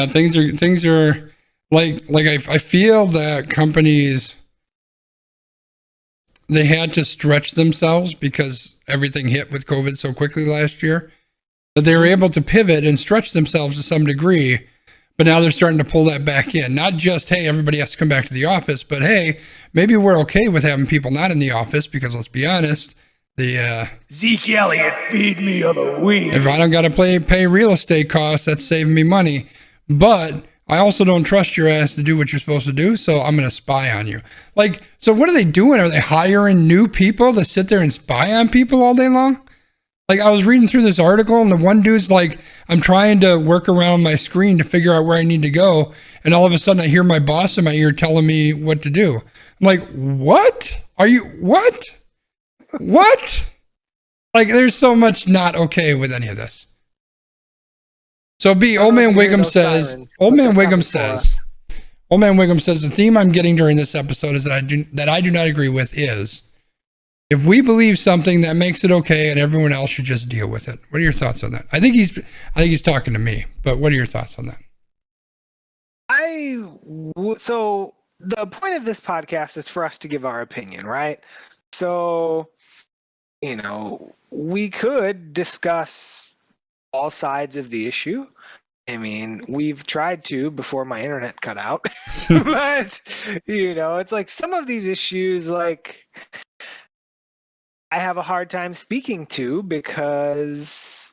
S1: Things are like I feel that companies, they had to stretch themselves because everything hit with COVID so quickly last year that they were able to pivot and stretch themselves to some degree. But now they're starting to pull that back in. Not just, hey, everybody has to come back to the office, but hey, maybe we're okay with having people not in the office because let's be honest, the
S2: Zeke Elliott Feed me of the week.
S1: If I don't got to pay real estate costs, that's saving me money. But I also don't trust your ass to do what you're supposed to do, so I'm going to spy on you. Like, so what are they doing? Are they hiring new people to sit there and spy on people all day long? Like, I was reading through this article, and the one dude's like, I'm trying to work around my screen to figure out where I need to go, and all of a sudden I hear my boss in my ear telling me what to do. I'm like, what? What? Like, there's so much not okay with any of this. So Old Man Wiggum says, the theme I'm getting during this episode is that I do not agree with is, if we believe something, that makes it okay and everyone else should just deal with it. What are your thoughts on that? I think he's talking to me, but what are your thoughts on that?
S3: So the point of this podcast is for us to give our opinion, right? So, we could discuss all sides of the issue. I mean, we've tried to before my internet cut out, but it's like some of these issues, like, I have a hard time speaking to because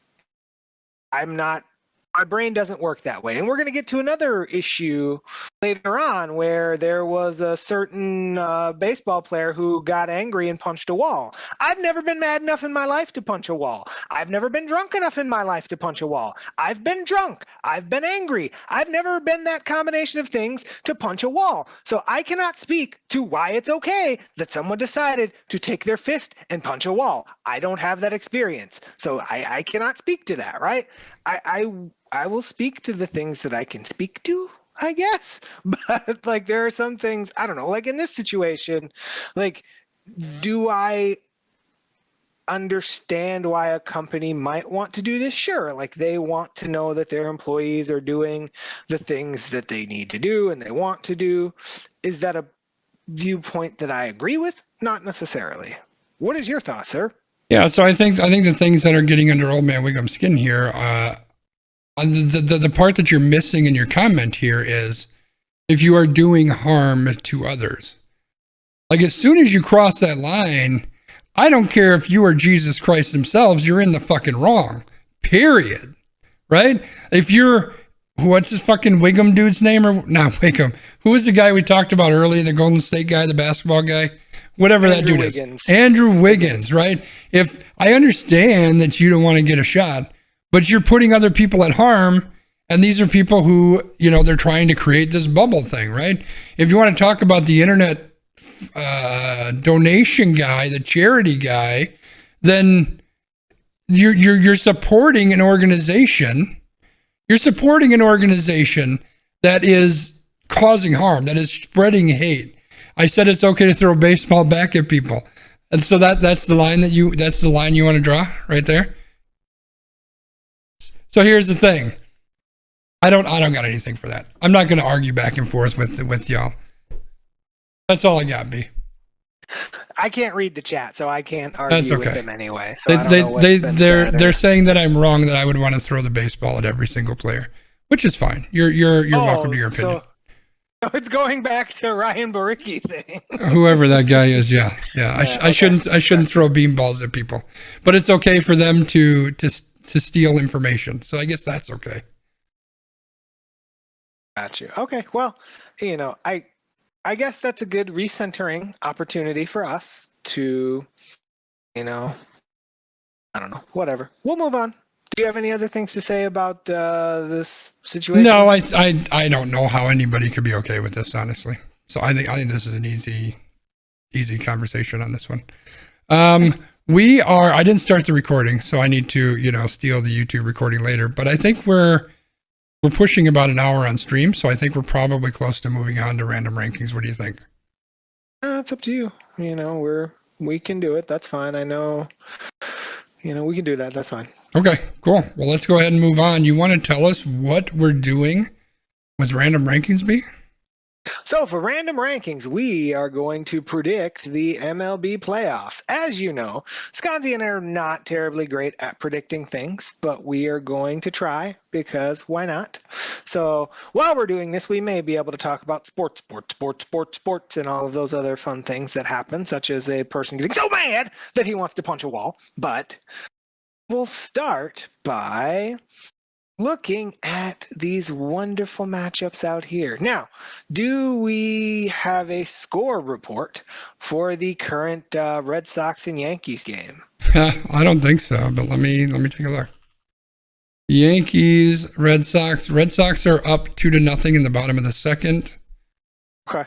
S3: my brain doesn't work that way. And we're going to get to another issue later on where there was a certain baseball player who got angry and punched a wall. I've never been mad enough in my life to punch a wall. I've never been drunk enough in my life to punch a wall. I've been drunk. I've been angry. I've never been that combination of things to punch a wall. So I cannot speak to why it's okay that someone decided to take their fist and punch a wall. I don't have that experience. So I cannot speak to that, right? I will speak to the things that I can speak to, I guess. But like, there are some things, I don't know, like in this situation, like, do I understand why a company might want to do this? Sure. Like, they want to know that their employees are doing the things that they need to do and they want to do. Is that a viewpoint that I agree with? Not necessarily. What is your thought, sir?
S1: Yeah, so I think the things that are getting under Old Man Wiggum's skin here, the part that you're missing in your comment here is if you are doing harm to others. Like, as soon as you cross that line, I don't care if you are Jesus Christ themselves, you're in the fucking wrong. Period. Right? If you're, what's this fucking Wiggum dude's name? Or not Wiggum. Who was the guy we talked about earlier, the Golden State guy, the basketball guy? Whatever that dude is. Andrew Wiggins, right? If I understand that you don't want to get a shot, but you're putting other people at harm, and these are people who, they're trying to create this bubble thing, right? If you want to talk about the internet donation guy, the charity guy, then you're supporting an organization. You're supporting an organization that is causing harm, that is spreading hate. I said it's okay to throw a baseball back at people. And so that's the line you want to draw right there. So here's the thing. I don't got anything for that. I'm not going to argue back and forth with y'all. That's all I got, B.
S3: I can't read the chat, so I can't argue with them anyway. So
S1: they're saying that I'm wrong, that I would want to throw the baseball at every single player, which is fine. You're welcome to your opinion.
S3: So it's going back to Ryan Baricki thing.
S1: Whoever that guy is, yeah. I shouldn't throw beanballs at people, but it's okay for them to steal information. So I guess that's okay.
S3: Got you. Okay. Well, I guess that's a good recentering opportunity for us to, I don't know, whatever. We'll move on. Do you have any other things to say about this situation?
S1: No, I don't know how anybody could be okay with this, honestly. So I think this is an easy conversation on this one. I didn't start the recording, so I need to, steal the YouTube recording later, but I think we're pushing about an hour on stream, so I think we're probably close to moving on to random rankings. What do you think?
S3: It's up to you. We can do it. That's fine. I know. We can do that. That's fine.
S1: Okay, cool. Well, let's go ahead and move on. You want to tell us what we're doing with random rankings, B?
S3: So for random rankings, we are going to predict the MLB playoffs. As you know, Skonzii and I are not terribly great at predicting things, but we are going to try because why not? So while we're doing this, we may be able to talk about sports, and all of those other fun things that happen, such as a person getting so mad that he wants to punch a wall. But we'll start by looking at these wonderful matchups out here. Now, do we have a score report for the current Red Sox and Yankees game?
S1: I don't think so, but let me take a look. Yankees, Red Sox. Red Sox are up 2-0 in the bottom of the second.
S3: Okay.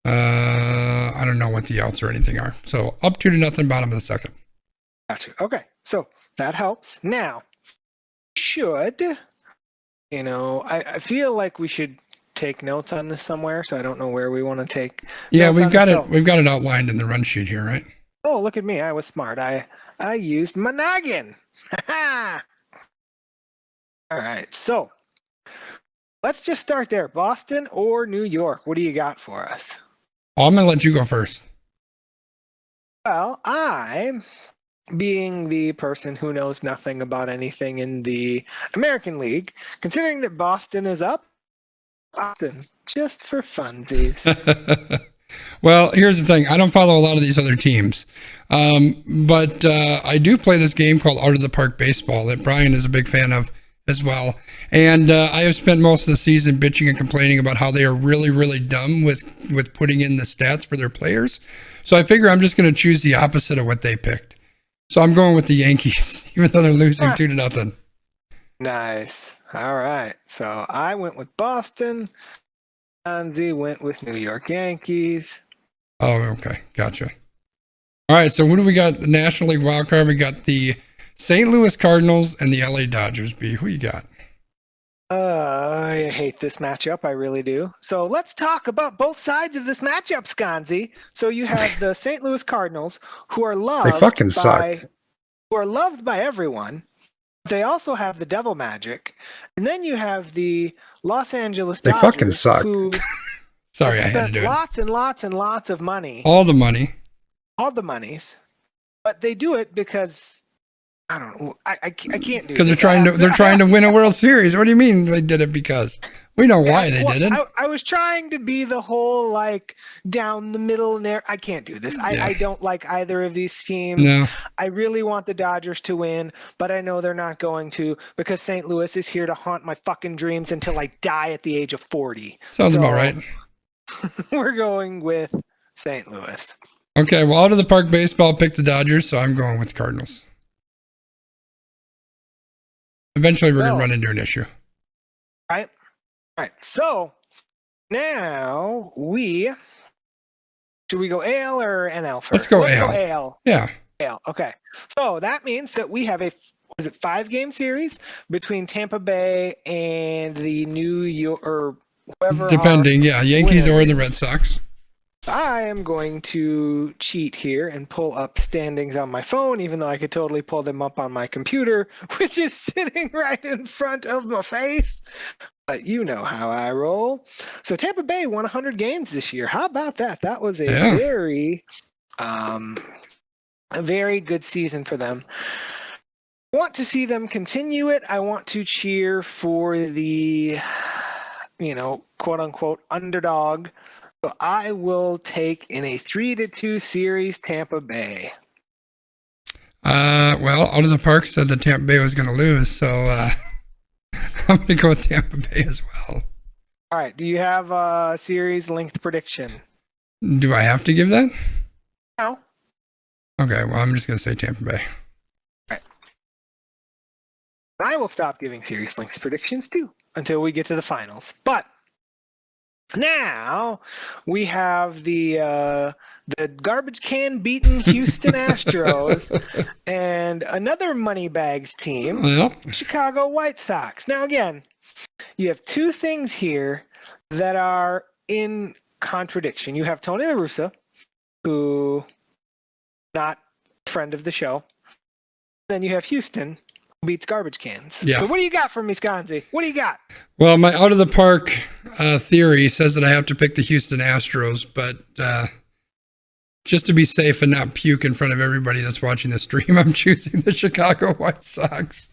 S1: I don't know what the outs or anything are. So up 2-0, bottom of the second.
S3: Gotcha. Okay, so that helps. Now, I feel like we should take notes on this somewhere, so I don't know where we want to take.
S1: Yeah, we've got it outlined in the run sheet here, right?
S3: Oh, look at me! I was smart. I used my noggin. All right, so let's just start there. Boston or New York? What do you got for us?
S1: Oh, I'm gonna let you go first.
S3: Well, I'm being the person who knows nothing about anything in the American League, considering that Boston is up. Boston, just for funsies.
S1: Well, here's the thing. I don't follow a lot of these other teams, but I do play this game called Out of the Park Baseball that Brian is a big fan of as well. And I have spent most of the season bitching and complaining about how they are really, really dumb with putting in the stats for their players. So I figure I'm just going to choose the opposite of what they picked. So I'm going with the Yankees, even though they're losing 2-0.
S3: Nice. All right. So I went with Boston. Anzi went with New York Yankees.
S1: Oh, okay. Gotcha. All right. So what do we got? The National League wildcard. We got the St. Louis Cardinals and the LA Dodgers. B, who you got?
S3: I hate this matchup. I really do. So let's talk about both sides of this matchup, Skonzii. So you have the St. Louis Cardinals, who are loved.
S1: They fucking suck.
S3: Who are loved by everyone. They also have the Devil Magic, and then you have the Los Angeles Dodgers.
S1: They fucking suck.
S3: Who
S1: Sorry, I had to do it.
S3: Lots and lots and lots of money.
S1: All the money.
S3: All the monies, but they do it because. I don't know. I can't do it.
S1: Because they're trying to win a World Series. What do you mean they did it because? We know why they did it.
S3: I was trying to be the whole like down the middle and there. I can't do this. I don't like either of these teams.
S1: No.
S3: I really want the Dodgers to win, but I know they're not going to because St. Louis is here to haunt my fucking dreams until I die at the age of 40.
S1: Sounds about right.
S3: We're going with St. Louis.
S1: Okay, well, Out of the Park Baseball picked the Dodgers, so I'm going with Cardinals. Eventually, we're going to run into an issue.
S3: All right. So now should we go AL or NL first?
S1: Let's go
S3: Let's
S1: AL.
S3: Go AL.
S1: Yeah.
S3: AL. Okay. So that means that we have a was it 5-game series between Tampa Bay and the New York or whoever.
S1: Depending, Yankees or the Red
S3: is.
S1: Sox.
S3: I am going to cheat here and pull up standings on my phone, even though I could totally pull them up on my computer, which is sitting right in front of my face. But you know how I roll. So Tampa Bay won 100 games this year. How about that? That was a very good season for them. I want to see them continue it. I want to cheer for the, quote unquote underdog. So I will take in a 3-2 series Tampa Bay.
S1: Well, Out of the Park said that Tampa Bay was going to lose, so I'm going to go with Tampa Bay as well.
S3: All right. Do you have a series length prediction?
S1: Do I have to give that?
S3: No.
S1: Okay, well, I'm just going to say Tampa Bay.
S3: All right. I will stop giving series length predictions too until we get to the finals. But now we have the garbage can beaten Houston Astros and another Moneybags team, Chicago White Sox. Now again, you have two things here that are in contradiction. You have Tony La Russa, who not a friend of the show. Then you have Houston, who beats garbage cans.
S1: Yeah.
S3: So what do you got for me, Skonzii? What do you got?
S1: Well, my Out of the Park theory says that I have to pick the Houston Astros, but just to be safe and not puke in front of everybody that's watching the stream, I'm choosing the Chicago White Sox.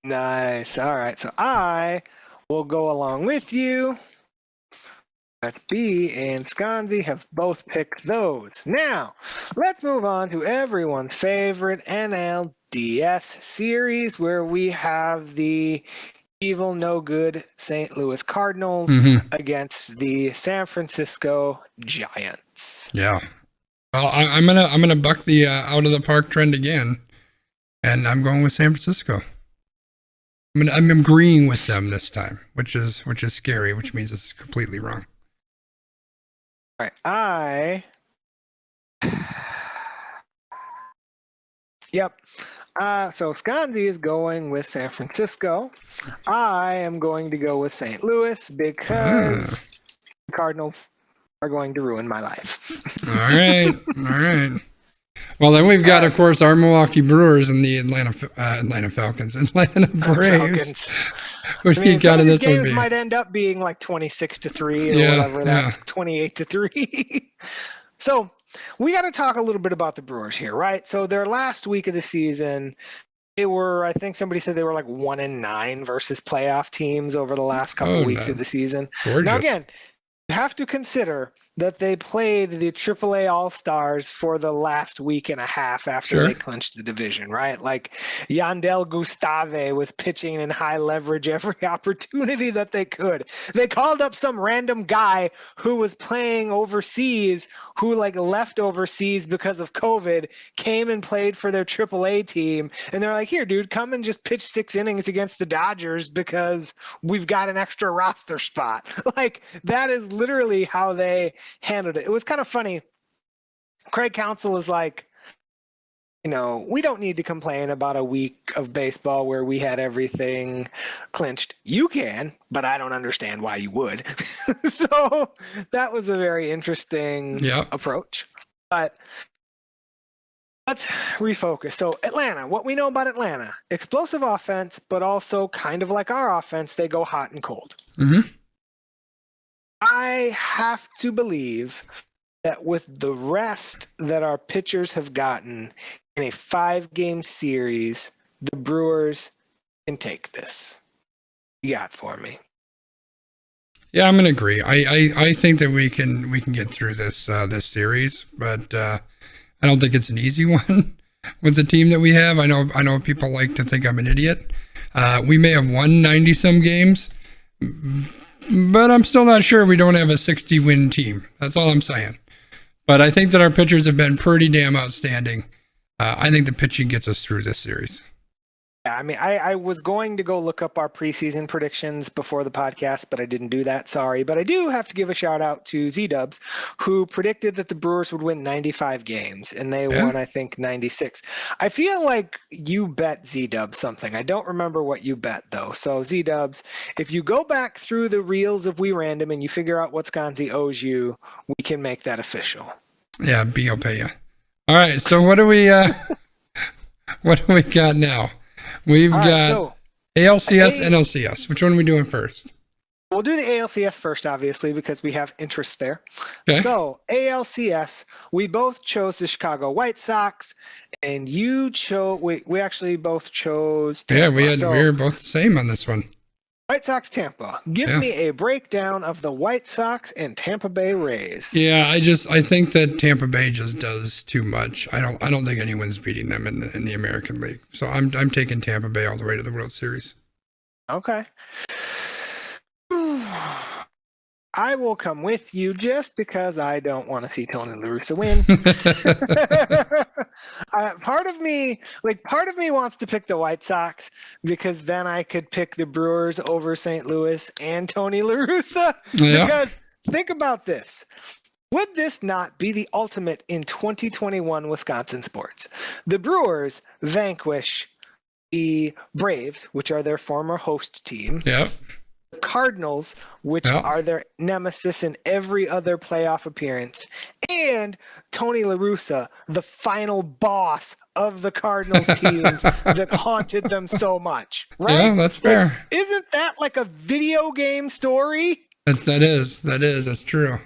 S3: Nice. All right. So I will go along with you. Let's B and Skonzii have both picked those. Now, let's move on to everyone's favorite NLDS series where we have the evil, no good St. Louis Cardinals against the San Francisco Giants.
S1: Yeah. Well, I'm gonna buck the Out of the Park trend again, and I'm going with San Francisco. I'm agreeing with them this time, which is scary, which means it's completely wrong.
S3: All right, Yep. So Skonzii is going with San Francisco. I am going to go with St. Louis because the Cardinals are going to ruin my life.
S1: All right. Well, then we've got, of course, our Milwaukee Brewers and the Atlanta Falcons, Atlanta Braves.
S3: What you got in this games might end up being like 26-3 or whatever. That's 28-3. So we got to talk a little bit about the Brewers here, right? So their last week of the season, they were, I think somebody said they were like 1-9 versus playoff teams over the last couple of weeks of the season.
S1: Gorgeous.
S3: Now again, you have to consider that they played the AAA All-Stars for the last week and a half after they clinched the division, right? Like Yandel Gustave was pitching in high leverage every opportunity that they could. They called up some random guy who was playing overseas, who like left overseas because of COVID, came and played for their AAA team. And they're like, here, dude, come and just pitch 6 innings against the Dodgers because we've got an extra roster spot. Like that is literally how they handled it. It was kind of funny. Craig Counsell is like, we don't need to complain about a week of baseball where we had everything clinched. You can, but I don't understand why you would. So that was a very interesting approach. But let's refocus. So Atlanta, what we know about Atlanta, explosive offense, but also kind of like our offense, they go hot and cold. I have to believe that with the rest that our pitchers have gotten in a 5-game series, the Brewers can take this. You got for me.
S1: Yeah, I'm gonna agree. I think that we can get through this this series, but I don't think it's an easy one with the team that we have. I know people like to think I'm an idiot. We may have won 90-some games, but I'm still not sure we don't have a 60-win team. That's all I'm saying. But I think that our pitchers have been pretty damn outstanding. I think the pitching gets us through this series.
S3: I mean, I was going to go look up our preseason predictions before the podcast, but I didn't do that. Sorry. But I do have to give a shout out to Z-Dubs, who predicted that the Brewers would win 95 games, and they won, I think, 96. I feel like you bet Z-Dubs something. I don't remember what you bet, though. So, Z-Dubs, if you go back through the reels of We Random and you figure out what Skonzii owes you, we can make that official.
S1: Yeah, B will pay you. All right, so what do we got now? We've got ALCS and LCS. Which one are we doing first?
S3: We'll do the ALCS first, obviously, because we have interest there.
S1: Okay.
S3: So, ALCS, we both chose the Chicago White Sox, and you chose, we actually both chose Tampa.
S1: Yeah, we were both the same on this one.
S3: White Sox, Tampa. Give me a breakdown of the White Sox and Tampa Bay Rays.
S1: Yeah, I think that Tampa Bay just does too much. I don't think anyone's beating them in the American League. So I'm taking Tampa Bay all the way to the World Series.
S3: Okay. I will come with you just because I don't want to see Tony La Russa win. Part of me wants to pick the White Sox because then I could pick the Brewers over St. Louis and Tony La Russa.
S1: Yeah.
S3: Because think about this. Would this not be the ultimate in 2021 Wisconsin sports? The Brewers vanquish the Braves, which are their former host team.
S1: Yep.
S3: Cardinals, which are their nemesis in every other playoff appearance, and Tony La Russa, the final boss of the Cardinals teams that haunted them so much. Right?
S1: Yeah, that's fair.
S3: Isn't that like a video game story?
S1: That is. That's true.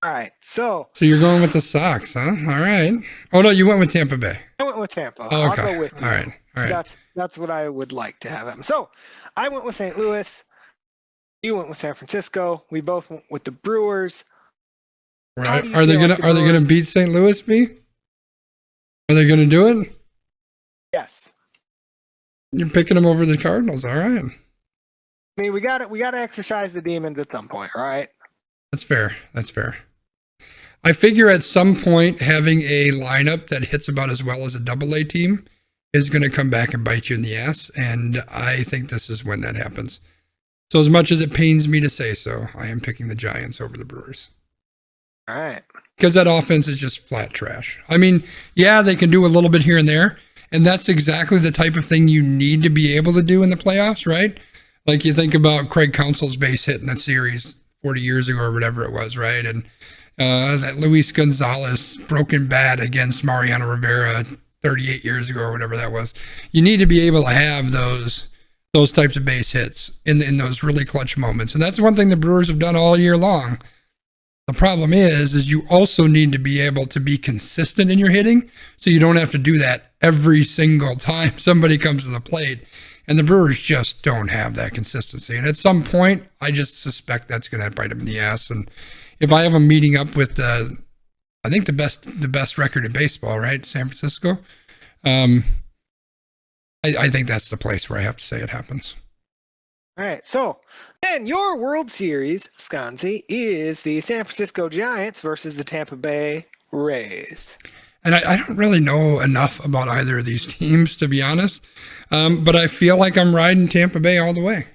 S3: All right, so
S1: you're going with the Sox, huh? All right. Oh no, you went with Tampa Bay.
S3: I went with Tampa.
S1: Oh, okay.
S3: I'll go with you.
S1: All right.
S3: That's what I would like to have happen. So I went with St. Louis. You went with San Francisco. We both went with the Brewers.
S1: Right. Are they gonna beat St. Louis? Are they gonna do it?
S3: Yes.
S1: You're picking them over the Cardinals. All right.
S3: I mean, we got to exercise the demons at some point, right?
S1: That's fair. I figure at some point having a lineup that hits about as well as a AA team is going to come back and bite you in the ass, and I think this is when that happens. So as much as it pains me to say so, I am picking the Giants over the Brewers.
S3: All right.
S1: Because that offense is just flat trash. I mean, yeah, they can do a little bit here and there, and that's exactly the type of thing you need to be able to do in the playoffs, right? Like you think about Craig Counsell's base hit in that series 40 years ago or whatever it was, right? And that Luis Gonzalez broken bat against Mariano Rivera 38 years ago or whatever that was. You need to be able to have those types of base hits in those really clutch moments. And that's one thing the Brewers have done all year long. The problem is you also need to be able to be consistent in your hitting so you don't have to do that every single time somebody comes to the plate. And the Brewers just don't have that consistency. And at some point, I just suspect that's going to bite them in the ass. And if I have them meeting up with I think the best record in baseball, right? San Francisco. I think that's the place where I have to say it happens.
S3: All right. So then your World Series, Skonzii, is the San Francisco Giants versus the Tampa Bay Rays.
S1: And I don't really know enough about either of these teams, to be honest. But I feel like I'm riding Tampa Bay all the way.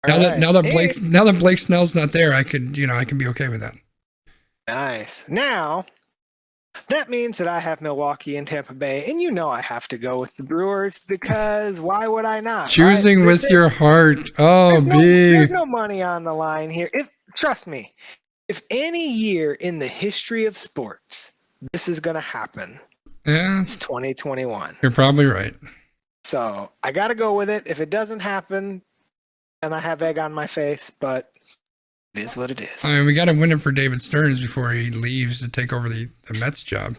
S1: Now that Blake Snell's not there, I can be okay with that.
S3: Nice. Now, that means that I have Milwaukee and Tampa Bay, and I have to go with the Brewers because why would I not?
S1: Choosing right? with your heart. Oh,
S3: there's no money on the line here. Trust me, if any year in the history of sports this is going to happen, it's 2021.
S1: You're probably right.
S3: So I got to go with it. If it doesn't happen, then I have egg on my face, but it is what it is.
S1: I mean, we got to win it for David Stearns before he leaves to take over the Mets job.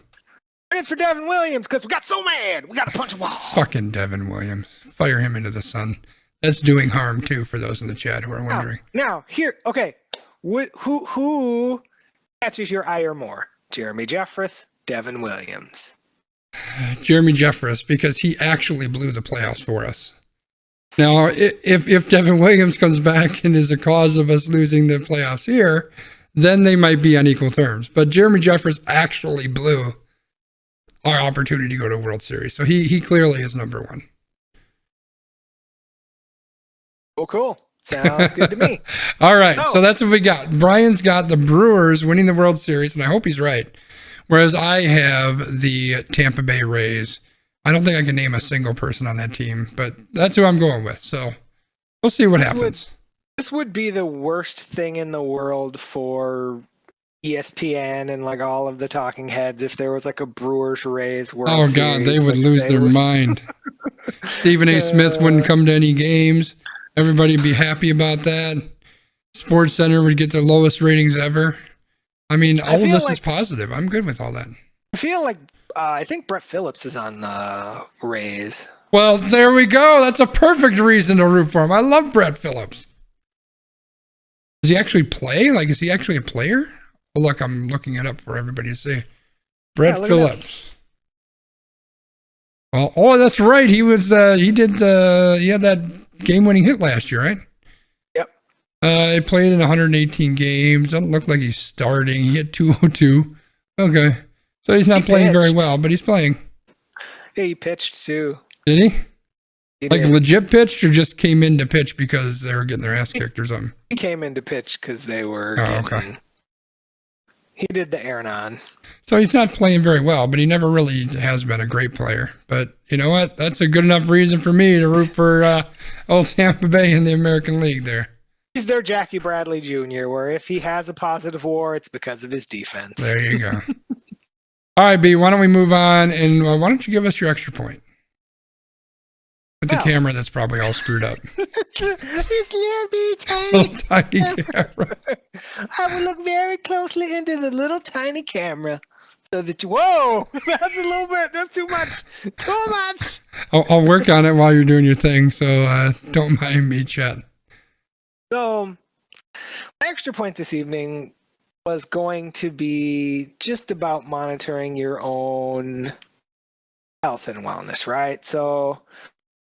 S3: Win it for Devin Williams because we got so mad. We got to punch a wall.
S1: Fucking Devin Williams. Fire him into the sun. That's doing harm, too, for those in the chat who are wondering.
S3: Now here, okay. Who catches your ire more? Jeremy Jeffress, Devin Williams.
S1: Jeremy Jeffress, because he actually blew the playoffs for us. Now, if Devin Williams comes back and is a cause of us losing the playoffs here, then they might be on equal terms. But Jeremy Jeffress actually blew our opportunity to go to World Series. So he clearly is number one.
S3: Oh, cool. Sounds good to me.
S1: All right,
S3: Oh.
S1: so that's what we got. Brian's got the Brewers winning the World Series, and I hope he's right. Whereas I have the Tampa Bay Rays. I don't think I can name a single person on that team, but that's who I'm going with. So we'll see what happens.
S3: This would be the worst thing in the world for ESPN and like all of the talking heads if there was like a Brewers Rays World Series.
S1: God, they would lose their mind. Stephen A. Smith wouldn't come to any games. Everybody would be happy about that. Sports Center would get the lowest ratings ever. I mean, all of this is positive. I'm good with all that.
S3: I feel like I think Brett Phillips is on the Rays.
S1: Well, there we go. That's a perfect reason to root for him. I love Brett Phillips. Does he actually play? Like, is he actually a player? Well, look, I'm looking it up for everybody to see. Brett Phillips. Well, oh, that's right. He was. He had that game-winning hit last year, right?
S3: Yep.
S1: He played in 118 games. Doesn't look like he's starting. He hit 202. Okay, so he's not playing very well, but he's playing.
S3: Yeah, he pitched too.
S1: Did he? Legit pitched, or just came in to pitch because they were getting their ass kicked or something?
S3: He came in to pitch because they were.
S1: Okay.
S3: He did the Aaron on.
S1: So he's not playing very well, but he never really has been a great player. But you know what? That's a good enough reason for me to root for old Tampa Bay in the American League there.
S3: He's their Jackie Bradley Jr., where if he has a positive WAR, it's because of his defense.
S1: There you go. All right, B, why don't we move on? And why don't you give us your extra point? With the camera that's probably all screwed up.
S3: It's
S1: little tiny camera.
S3: I will look very closely into the little tiny camera so that you. Whoa, that's a little bit. That's too much. Too much.
S1: I'll work on it while you're doing your thing, so don't mind me, chat.
S3: So, my extra point this evening was going to be just about monitoring your own health and wellness, right? So,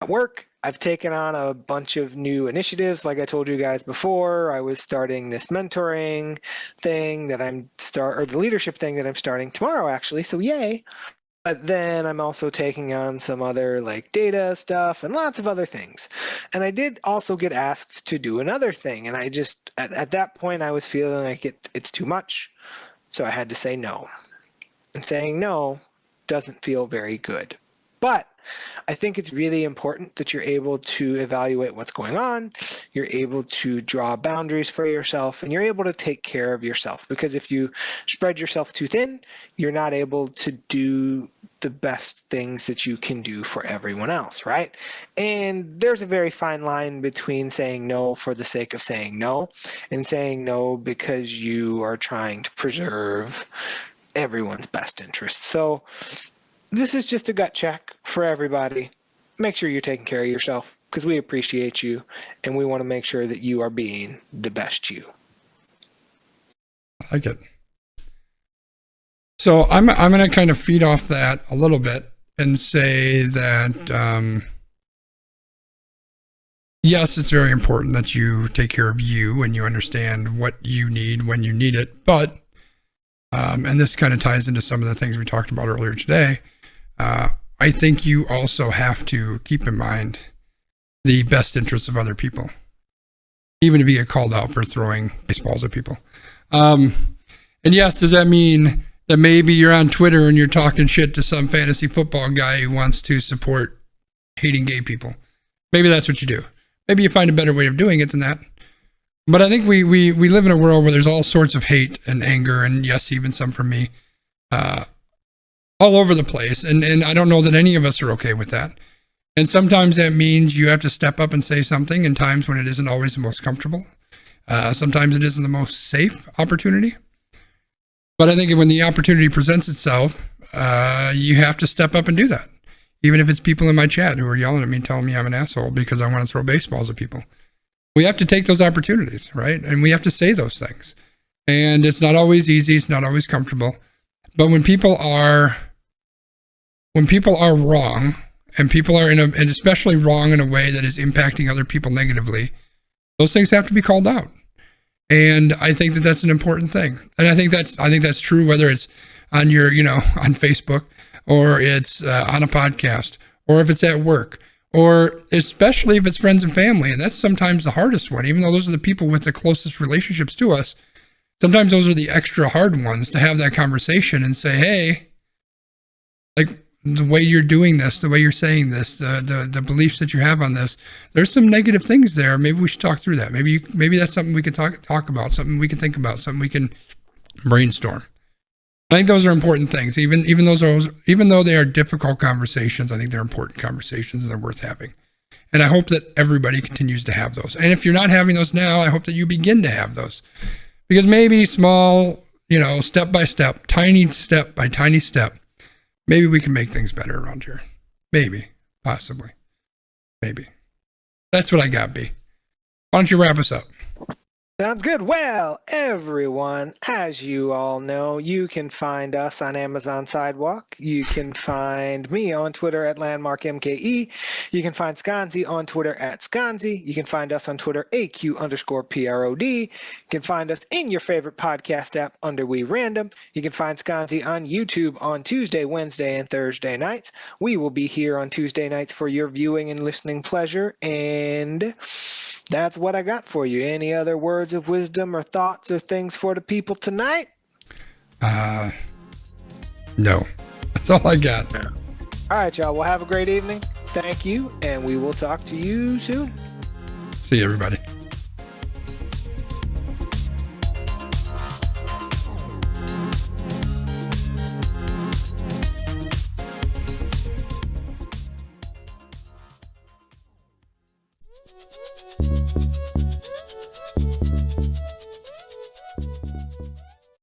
S3: at work, I've taken on a bunch of new initiatives. Like I told you guys before, I was starting this mentoring thing that or the leadership thing that I'm starting tomorrow, actually. So yay. But then I'm also taking on some other like data stuff and lots of other things. And I did also get asked to do another thing. And I just, at that point, I was feeling like it's too much. So I had to say no. And saying no doesn't feel very good. But I think it's really important that you're able to evaluate what's going on, you're able to draw boundaries for yourself, and you're able to take care of yourself. Because if you spread yourself too thin, you're not able to do the best things that you can do for everyone else, right? And there's a very fine line between saying no for the sake of saying no and saying no because you are trying to preserve everyone's best interest. So this is just a gut check for everybody. Make sure you're taking care of yourself because we appreciate you and we want to make sure that you are being the best you.
S1: I like it. So I'm going to kind of feed off that a little bit and say that, yes, it's very important that you take care of you and you understand what you need when you need it. But, and this kind of ties into some of the things we talked about earlier today. I think you also have to keep in mind the best interests of other people, even if you get called out for throwing baseballs at people. And yes, does that mean that maybe you're on Twitter and you're talking shit to some fantasy football guy who wants to support hating gay people? Maybe that's what you do. Maybe you find a better way of doing it than that. But I think we live in a world where there's all sorts of hate and anger, and yes, even some from me, all over the place. And I don't know that any of us are okay with that. And sometimes that means you have to step up and say something in times when it isn't always the most comfortable. Sometimes it isn't the most safe opportunity. But I think when the opportunity presents itself, you have to step up and do that. Even if it's people in my chat who are yelling at me, telling me I'm an asshole because I want to throw baseballs at people. We have to take those opportunities, right? And we have to say those things. And it's not always easy. It's not always comfortable. But when people are wrong, and people are and especially wrong in a way that is impacting other people negatively, those things have to be called out. And I think that that's an important thing. And I think that's true whether it's on your, on Facebook, or it's on a podcast, or if it's at work, or especially if it's friends and family. And that's sometimes the hardest one, even though those are the people with the closest relationships to us. Sometimes those are the extra hard ones to have that conversation and say, hey, like the way you're doing this, the way you're saying this, the beliefs that you have on this, there's some negative things there. Maybe we should talk through that. Maybe that's something we can talk about, something we can think about, something we can brainstorm. I think those are important things. Even though they are difficult conversations, I think they're important conversations and they're worth having. And I hope that everybody continues to have those. And if you're not having those now, I hope that you begin to have those. Because maybe small, step by step, tiny step by tiny step, maybe we can make things better around here. Maybe, possibly, maybe. That's what I got, B. Why don't you wrap us up?
S3: Sounds good. Well, everyone, as you all know, you can find us on Amazon Sidewalk. You can find me on Twitter at LandmarkMKE. You can find Skonzii on Twitter at Skonzii. You can find us on Twitter, AQ_PROD. You can find us in your favorite podcast app under We Random. You can find Skonzii on YouTube on Tuesday, Wednesday, and Thursday nights. We will be here on Tuesday nights for your viewing and listening pleasure. And that's what I got for you. Any other words of wisdom or thoughts or things for the people tonight?
S1: No. That's all I got.
S3: All right, y'all. Well, have a great evening. Thank you, and we will talk to you soon.
S1: See you, everybody.